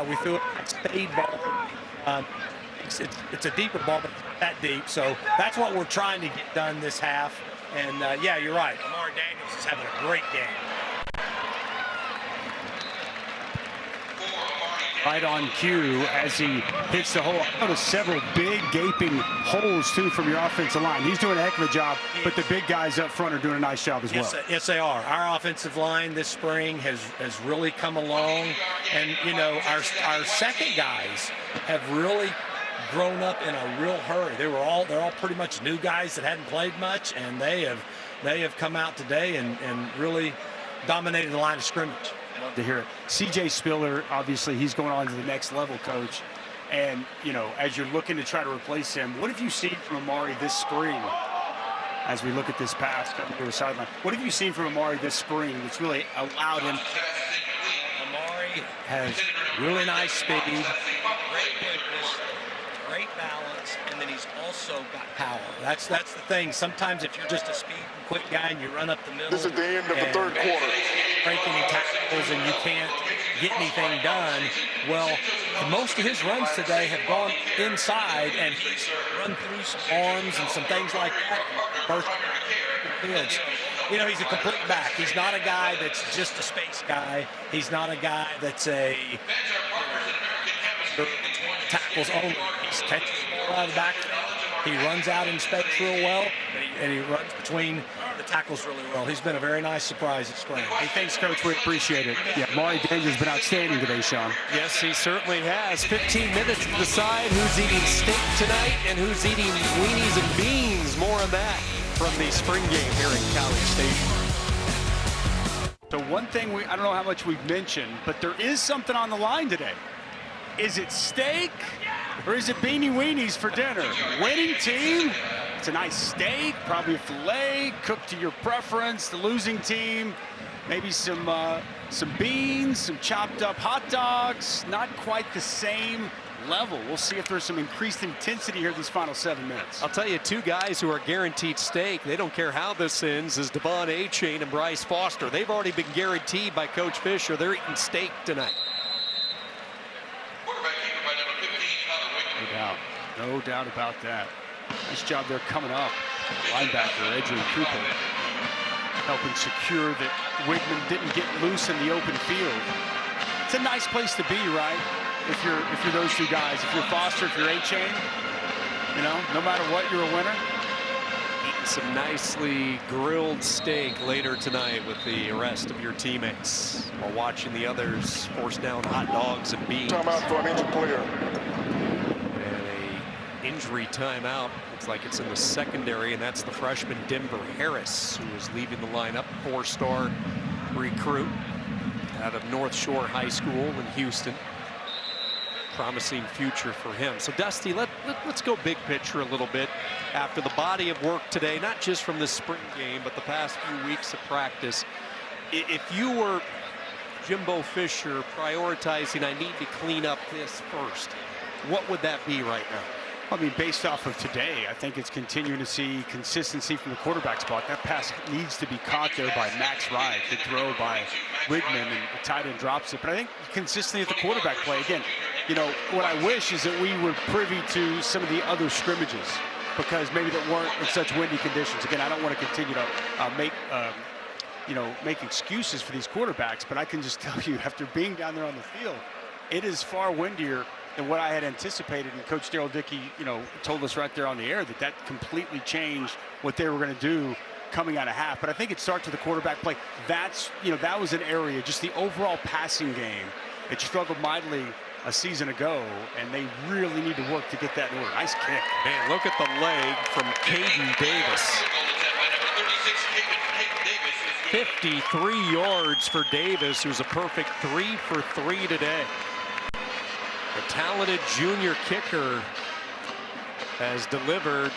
We threw a spade ball. It's a deeper ball, but not that deep. So that's what we're trying to get done this half. And, yeah, you're right. Amari Daniels is having a great game. Right on cue as he hits the hole. I noticed several big gaping holes too from your offensive line. He's doing a heck of a job, but the big guys up front are doing a nice job as well. Yes, they are. Our offensive line this spring has really come along, and you know our second guys have really grown up in a real hurry. They're all pretty much new guys that hadn't played much, and they have come out today and really dominated the line of scrimmage. Love to hear it. CJ Spiller, obviously, he's going on to the next level, Coach. And, you know, as you're looking to try to replace him, what have you seen from Amari this spring as we look at this pass coming to the sideline? What have you seen from Amari this spring that's really allowed him? Amari has really nice speed, great quickness, great balance, and then he's also got power. That's the thing. Sometimes if you're just a speed and quick guy and you run up the middle. This is the end of the third quarter. Break any tackles and you can't get anything done. Well, most of his runs today have gone inside, and he's run through some arms and some things like that. First fields. You know, he's a complete back. He's not a guy that's just a space guy. He's not a guy that's a tackles only. He's catches the ball out of the back. He runs out in space real well, and he runs between the tackles really well. He's been a very nice surprise at spring. Hey, thanks, Coach. We appreciate it. Yeah, Maury Daniels has been outstanding today, Sean. Yes, he certainly has. 15 minutes to decide who's eating steak tonight and who's eating weenies and beans. More on that from the spring game here in College Station. So one thing I don't know how much we've mentioned, but there is something on the line today. Is it steak or is it beanie weenies for dinner? Winning team, it's a nice steak, probably a filet, cooked to your preference. The losing team, maybe some beans, some chopped up hot dogs. Not quite the same level. We'll see if there's some increased intensity here these final 7 minutes. I'll tell you, two guys who are guaranteed steak, they don't care how this ends, is Devon Achane and Bryce Foster. They've already been guaranteed by Coach Fisher. They're eating steak tonight. No doubt about that. Nice job there coming up. Linebacker Adrian Cooper helping secure that Wigman didn't get loose in the open field. It's a nice place to be, right? If you're those two guys, if you're Foster, if you're Achane, you know, no matter what, you're a winner. Eating some nicely grilled steak later tonight with the rest of your teammates while watching the others force down hot dogs and beans. Timeout for an injured player. Injury timeout. Looks like it's in the secondary, and that's the freshman Denver Harris, who is leaving the lineup. 4-star recruit out of North Shore High School in Houston. Promising future for him. So Dusty, let's go big picture a little bit after the body of work today, not just from the spring game, but the past few weeks of practice. If you were Jimbo Fisher prioritizing, I need to clean up this first, what would that be right now? I mean, based off of today, I think it's continuing to see consistency from the quarterback spot. That pass needs to be caught there by Max Wright. Good throw by Wigman, and the tight end drops it. But I think consistency at the quarterback play. Again, you know, what I wish is that we were privy to some of the other scrimmages, because maybe that weren't in such windy conditions. Again, I don't want to continue to make excuses for these quarterbacks, but I can just tell you, after being down there on the field, it is far windier than what I had anticipated. And Coach Daryl Dickey, you know, told us right there on the air that completely changed what they were going to do coming out of half. But I think it starts with the quarterback play. That's, you know, that was an area, just the overall passing game. It struggled mightily a season ago, and they really need to work to get that in order. Nice kick. Man, look at the leg from Caden Davis. 53 yards for Davis, who's a perfect 3 for 3 today. The talented junior kicker has delivered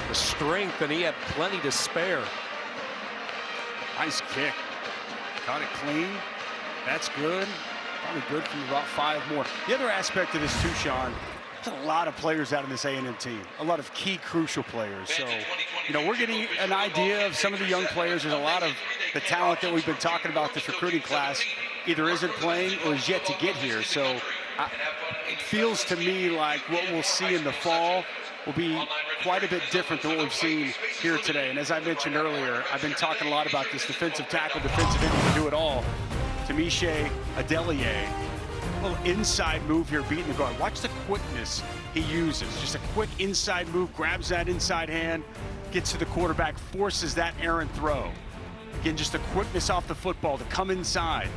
the strength, and he had plenty to spare. Nice kick. Caught it clean. That's good. Probably good from about 5 more. The other aspect of this too, Sean, there's a lot of players out in this A&M team. A lot of key, crucial players. So, you know, we're getting an idea of some of the young players. There's a lot of the talent that we've been talking about this recruiting class either isn't playing or is yet to get here. So it feels to me like what we'll see in the fall will be quite a bit different than what we've seen here today. And as I mentioned earlier, I've been talking a lot about this defensive tackle, defensive end, can do it all. Tamisha Adelier, a little inside move here, beating the guard. Watch the quickness he uses. Just a quick inside move, grabs that inside hand, gets to the quarterback, forces that errant throw. Again, just the quickness off the football to come inside.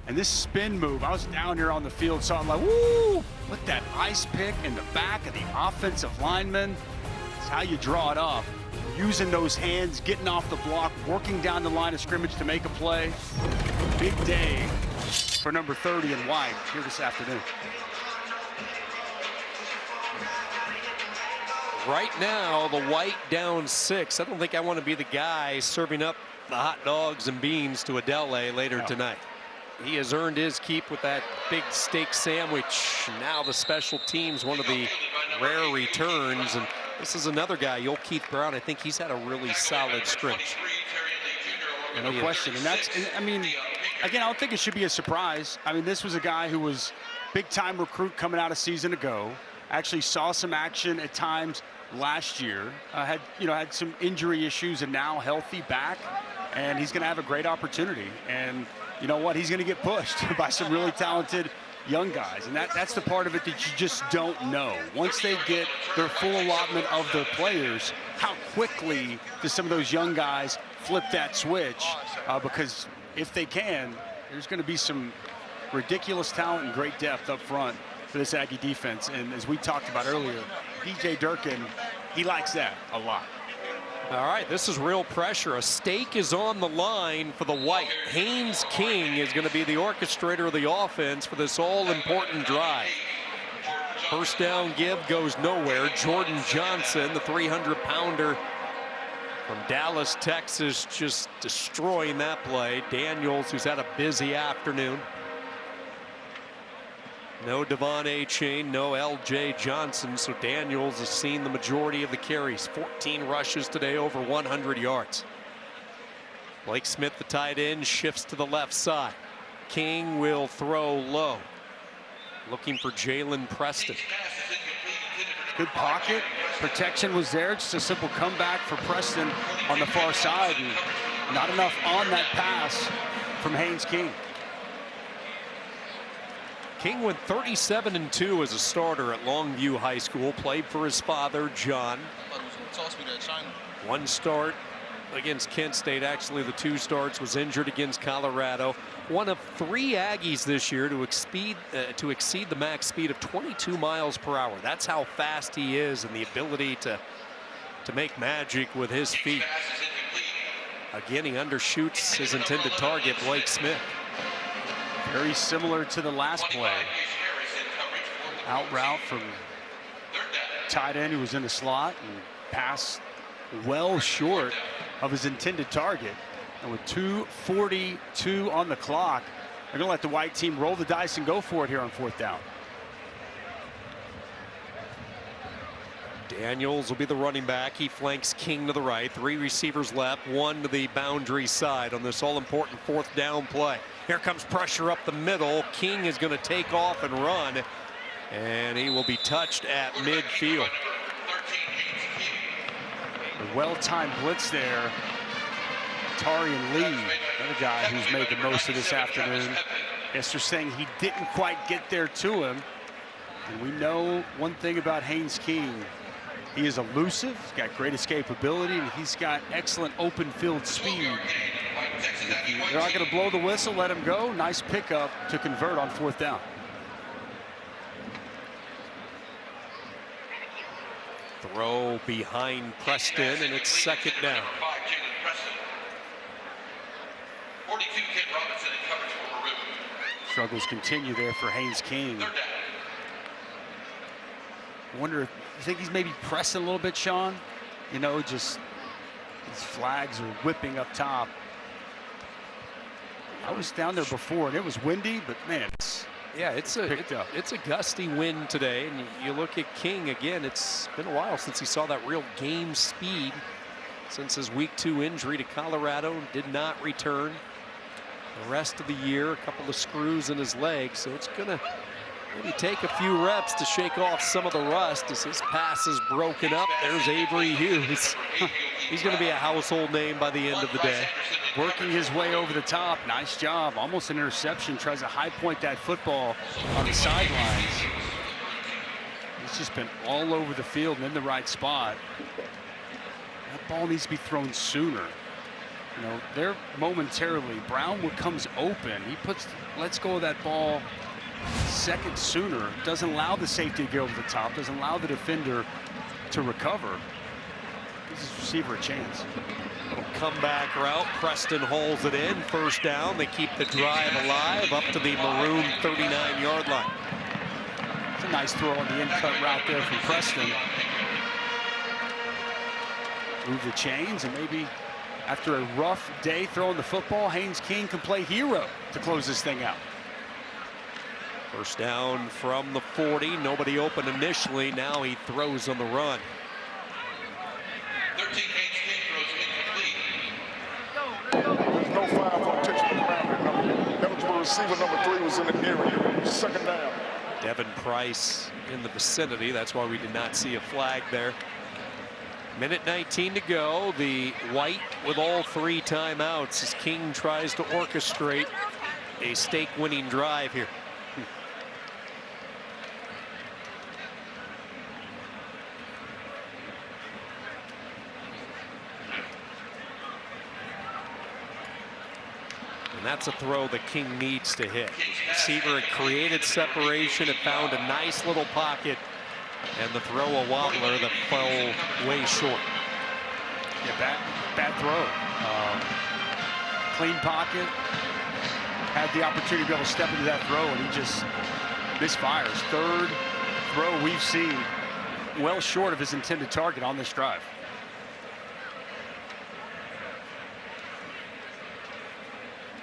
And this spin move, I was down here on the field, saw it like, woo! With that ice pick in the back of the offensive lineman. That's how you draw it up. Using those hands, getting off the block, working down the line of scrimmage to make a play. Big day for number 30 in white here this afternoon. Right now, the White down 6. I don't think I want to be the guy serving up the hot dogs and beans to Adele later tonight. He has earned his keep with that big steak sandwich. Now the special teams, one of the rare returns. And this is another guy, Yoel Keith Brown. I think he's had a really solid scrimmage. No question. And that's, I mean, again, I don't think it should be a surprise. I mean, this was a guy who was big-time recruit coming out a season ago. Actually saw some action at times last year. Had some injury issues and now healthy back. And he's going to have a great opportunity. And you know what? He's going to get pushed by some really talented young guys. And that's the part of it that you just don't know. Once they get their full allotment of their players, how quickly do some of those young guys flip that switch? Because if they can, there's going to be some ridiculous talent and great depth up front for this Aggie defense. And as we talked about earlier, DJ Durkin, he likes that a lot. All right, this is real pressure. A stake is on the line for the White. Haynes King is going to be the orchestrator of the offense for this all-important drive. First down give goes nowhere. Jordan Johnson, the 300-pounder from Dallas, Texas, just destroying that play. Daniels, who's had a busy afternoon. No Devon Achane, no L.J. Johnson, so Daniels has seen the majority of the carries. 14 rushes today, over 100 yards. Blake Smith, the tight end, shifts to the left side. King will throw low. Looking for Jalen Preston. Good pocket. Protection was there. Just a simple comeback for Preston on the far side. And not enough on that pass from Haynes King. King went 37-2 as a starter at Longview High School. Played for his father, John. One start against Kent State. Actually, the 2 starts, was injured against Colorado. One of 3 Aggies this year to exceed the max speed of 22 miles per hour. That's how fast he is, and the ability to make magic with his feet. Again, he undershoots his intended target, Blake Smith. Very similar to the last play. Out route from tight end who was in the slot and passed well short of his intended target. And with 2:42 on the clock, they're going to let the White team roll the dice and go for it here on 4th down. Daniels will be the running back. He flanks King to the right. 3 receivers left, 1 to the boundary side on this all-important 4th down play. Here comes pressure up the middle. King is going to take off and run, and he will be touched at midfield. A well-timed blitz there. Tarian Lee, another guy who's made the most of this afternoon. Yes, they're saying he didn't quite get there to him. And we know one thing about Haynes King. He is elusive, he's got great escapability, and he's got excellent open field speed. They're not going to blow the whistle, let him go. Nice pickup to convert on 4th down. Throw behind Preston, and it's 2nd down. Struggles continue there for Haynes King. I wonder if you think he's maybe pressing a little bit, Sean? You know, just these flags are whipping up top. I was down there before and it was windy, but man, it's a gusty wind today. And you look at King again, it's been a while since he saw that real game speed since his week 2 injury to Colorado. Did not return the rest of the year. A couple of screws in his legs, so it's gonna maybe take a few reps to shake off some of the rust as his pass is broken up. There's Avery Hughes. He's going to be a household name by the end of the day. Working his way over the top. Nice job. Almost an interception. Tries to high point that football on the sidelines. He's just been all over the field and in the right spot. That ball needs to be thrown sooner. You know, there momentarily, Brownwood comes open. He lets go of that ball seconds sooner. Doesn't allow the safety to get over the top. Doesn't allow the defender to recover. Gives his receiver a chance. Comeback route. Preston holds it in. 1st down. They keep the drive alive up to the maroon 39-yard line. It's a nice throw on the in-cut route there from Preston. Move the chains, and maybe after a rough day throwing the football, Haynes King can play hero to close this thing out. 1st down from the 40. Nobody open initially. Now he throws on the run. 13 Haynes King throws incomplete. No foul for intentional grounding. Eligible receiver number 3 was in the area. 2nd down. Devin Price in the vicinity. That's why we did not see a flag there. Minute 19 to go. The White with all 3 timeouts as King tries to orchestrate a stake-winning drive here. And that's a throw that King needs to hit. Receiver had created separation, had found a nice little pocket, and the throw a wobbler that fell way short. Yeah, bad throw. Clean pocket. Had the opportunity to be able to step into that throw, and he just misfires. Third throw we've seen well short of his intended target on this drive.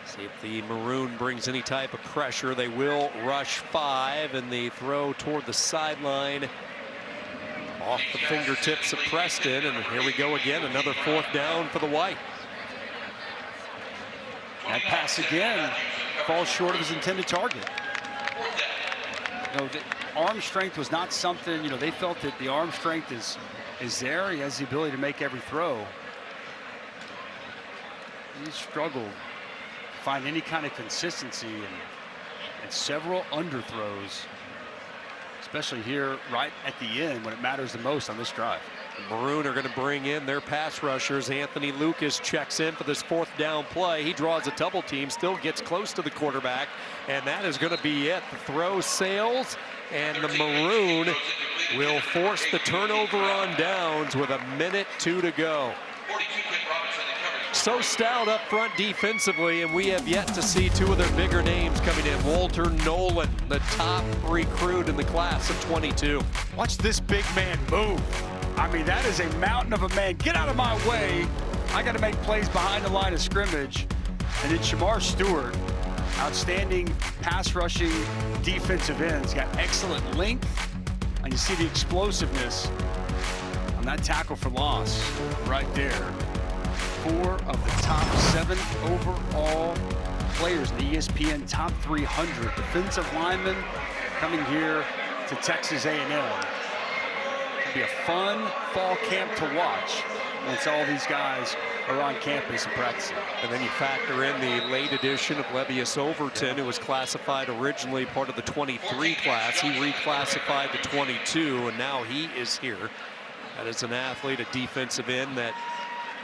See if the Maroon brings any type of pressure. They will rush 5, and the throw toward the sideline off the fingertips of Preston. And here we go again, another 4th down for the White. That pass again falls short of his intended target. You know, the arm strength was not something, you know, they felt that the arm strength is there. He has the ability to make every throw. He struggled to find any kind of consistency and several underthrows, especially here right at the end when it matters the most on this drive. The Maroon are going to bring in their pass rushers. Anthony Lucas checks in for this 4th down play. He draws a double team, still gets close to the quarterback, and that is going to be it. The throw sails, and the Maroon will force the turnover on downs with 1:02 to go. So stout up front defensively, and we have yet to see 2 of their bigger names coming in. Walter Nolan, the top recruit in the class of 22. Watch this big man move. I mean, that is a mountain of a man. Get out of my way. I got to make plays behind the line of scrimmage. And then Shamar Stewart, outstanding pass rushing defensive ends, got excellent length, and you see the explosiveness on that tackle for loss right there. 4 of the top 7 overall players in the ESPN top 300 defensive linemen coming here to Texas A&M. It'll be a fun fall camp to watch once all these guys are on campus and practicing. And then you factor in the late addition of Levius Overton, who was classified originally part of the 23 class. He reclassified to 22, and now he is here. That is an athlete, a defensive end that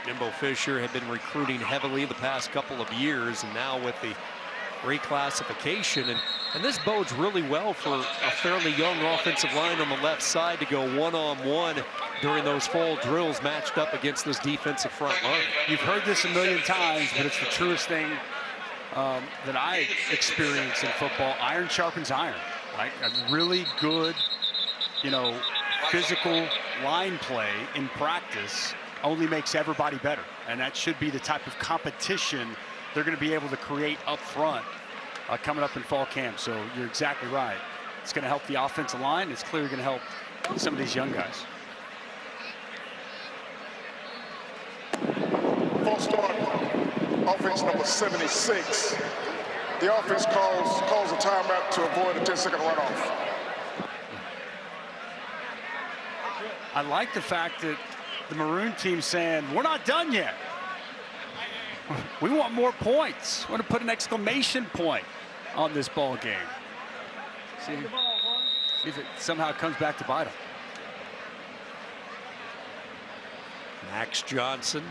Jimbo Fisher had been recruiting heavily the past couple of years, and now with the reclassification, and this bodes really well for a fairly young offensive line on the left side to go one-on-one during those fall drills matched up against this defensive front line. You've heard this a million times, but it's the truest thing that I experience in football. Iron sharpens iron. Right? A really good, you know, physical line play in practice only makes everybody better, and that should be the type of competition they're going to be able to create up front coming up in fall camp. So you're exactly right. It's going to help the offensive line. It's clearly going to help some of these young guys. False start, offense number 76. The offense calls a timeout to avoid a 10-second runoff. I like the fact that the Maroon team saying, we're not done yet. We want more points. We want to put an exclamation point on this ball game. See if it somehow comes back to bite them. Max Johnson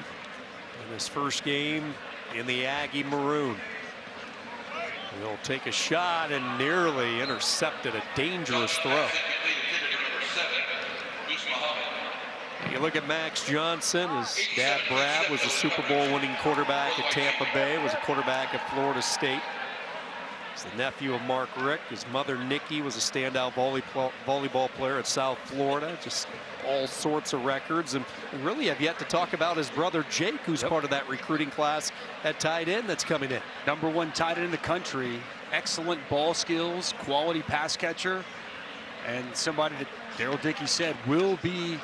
in his first game in the Aggie Maroon. He'll take a shot and nearly intercepted a dangerous throw. You look at Max Johnson, his dad Brad was a Super Bowl winning quarterback at Tampa Bay, was a quarterback at Florida State. He's the nephew of Mark Richt. His mother Nikki was a standout volleyball player at South Florida. Just all sorts of records, and really have yet to talk about his brother Jake, who's part of that recruiting class at tight end that's coming in. #1 tight end in the country, excellent ball skills, quality pass catcher, and somebody that Daryl Dickey said will be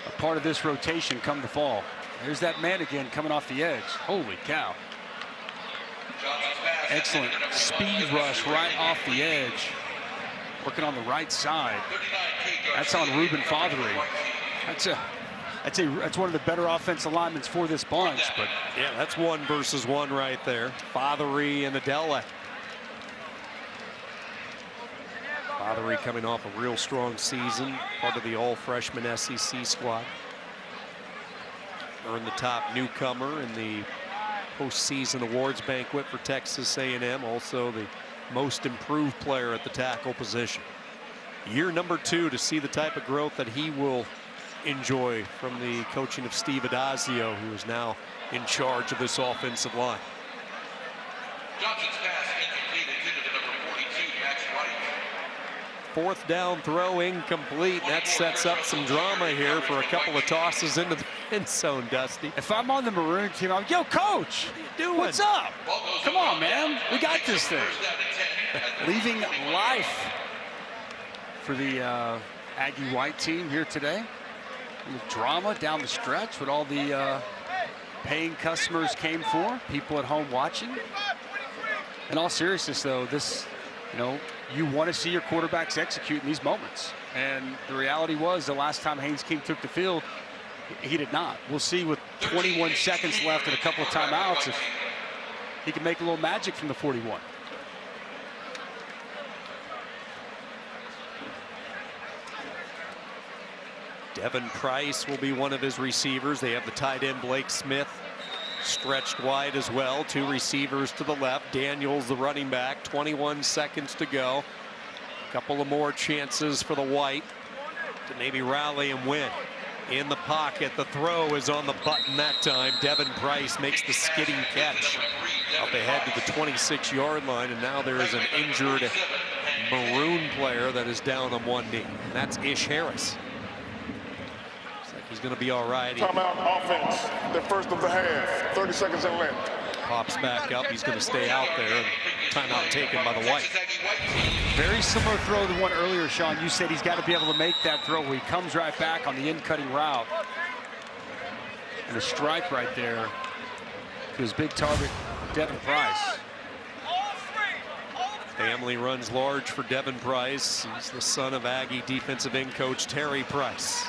a part of this rotation come the fall. There's that man again coming off the edge. Holy cow. Excellent speed rush right off the edge. Working on the right side. That's on Ruben Fothery. That's one of the better offensive linemen for this bunch. But yeah, that's 1 versus 1 right there. Fothery and Adela Lottery coming off a real strong season, part of the all-freshman SEC squad. Earned the top newcomer in the postseason awards banquet for Texas A&M, also the most improved player at the tackle position. Year number 2 to see the type of growth that he will enjoy from the coaching of Steve Adazio, who is now in charge of this offensive line. Johnson's pass incomplete, intended to number 42, Max White. Fourth down throw incomplete. That sets up some drama here for a couple of tosses into the end zone, Dusty. If I'm on the Maroon team, I'm, yo, coach, what are you doing? What's up? Come on, man. We got this thing. Leaving life for the Aggie White team here today. Drama down the stretch, what all the paying customers came for, people at home watching. In all seriousness, though, this, you want to see your quarterbacks execute in these moments. And the reality was, the last time Haynes King took the field, he did not. We'll see with 21 seconds left and a couple of timeouts if he can make a little magic from the 41. Devin Price will be one of his receivers. They have the tight end Blake Smith stretched wide as well. 2 receivers to the left. Daniels the running back. 21 seconds to go. A couple of more chances for the White to maybe rally and win. In the pocket, the throw is on the button that time. Devin Price makes the skidding catch up ahead to the 26-yard line, and now there is an injured Maroon player that is down on one knee, and that's Ish Harris. He's going to be all right. Timeout offense, the first of the half, 30 seconds in length. Pops back up. He's going to stay out there. Timeout taken by the White. Very similar throw to the one earlier, Sean. You said he's got to be able to make that throw where he comes right back on the in-cutting route. And a strike right there to his big target, Devin Price. Family runs large for Devin Price. He's the son of Aggie defensive end coach Terry Price.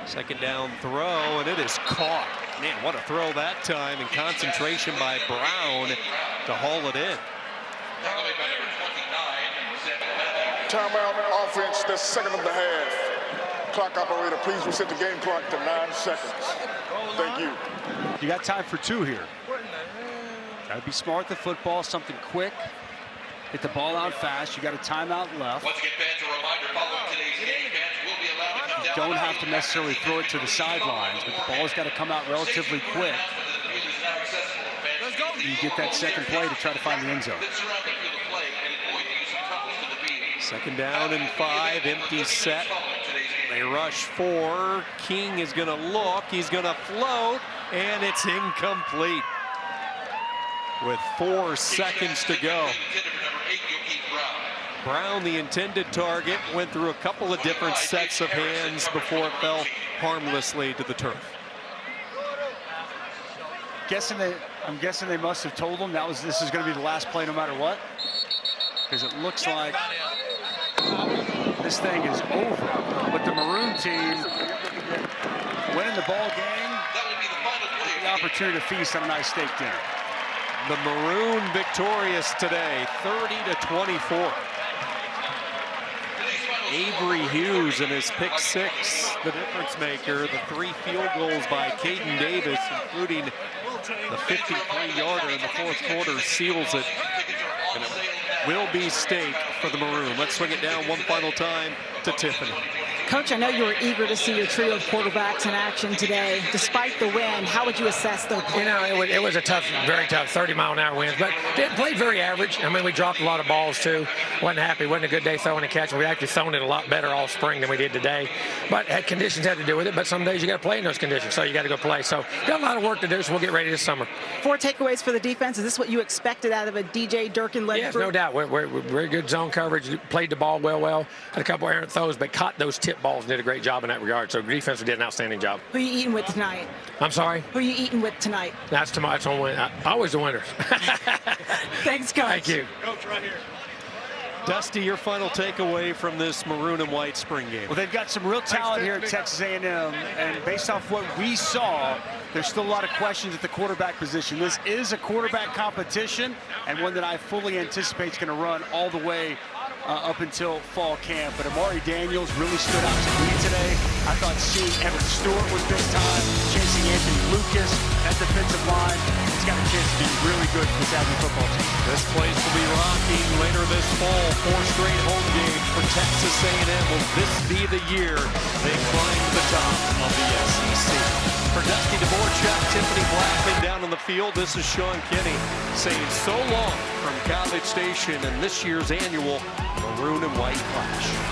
Second down throw, and it is caught. Man, what a throw that time, and concentration by Brown to haul it in. Timeout offense, the second of the half. Clock operator, please reset the game clock to 9 seconds. Thank you. You got time for 2 here. Gotta be smart with the football, something quick. Get the ball out fast. You got a timeout left. Once again, fans, a reminder, following today's game, fans will be allowed to come down. Don't have to necessarily throw it to the sidelines, but the ball's got to come out relatively quick. You get that second play to try to find the end zone. Second down and 5, empty set. They rush 4. King is going to look. He's going to float, and it's incomplete. With 4 seconds to go. Brown, the intended target, went through a couple of different sets of hands before it fell harmlessly to the turf. I'm guessing they must have told him this is going to be the last play no matter what, because it looks like this thing is over. But the Maroon team winning the ball game, the opportunity to feast on a nice steak dinner. The Maroon victorious today, 30-24. Avery Hughes and his pick 6, the difference maker. The 3 field goals by Caden Davis, including the 53-yarder in the 4th quarter, seals it. And it will be steak for the Maroon. Let's swing it down one final time to Tiffany. Coach, I know you were eager to see your trio of quarterbacks in action today. Despite the win, how would you assess their play? It was a tough, very tough 30-mile-an-hour wind, but it played very average. I mean, we dropped a lot of balls, too. Wasn't happy. Wasn't a good day throwing and catching. We actually thrown it a lot better all spring than we did today. But conditions had to do with it, but some days you got to play in those conditions, so you got to go play. So got a lot of work to do, so we'll get ready this summer. 4 takeaways for the defense. Is this what you expected out of a DJ Durkin-led Yes, group? no doubt. We're very good zone coverage. Played the ball well. Had a couple errant throws, but caught those tip balls and did a great job in that regard. So defense did an outstanding job. Who are you eating with tonight? I'm sorry? Who are you eating with tonight? That's tomorrow. It's on win. Always the winners. Thanks, Coach. Thank you. Coach, right here. Dusty, your final takeaway from this Maroon and White spring game? Well, they've got some real talent here at Texas A&M, and based off what we saw, there's still a lot of questions at the quarterback position. This is a quarterback competition, and one that I fully anticipate is going to run all the way up until fall camp, but Amari Daniels really stood out to me today. I thought seeing Evan Stewart was big time, chasing Anthony Lucas at defensive line. He's got a chance to be really good for this Aggie football team. This place will be rocking later this fall. 4 straight home games for Texas A&M. Will this be the year they climb to the top of the SEC? For Dusty Dvorak, Tiffany Blackman down on the field, this is Sean Kinney saying so long from College Station and this year's annual Maroon and White Clash.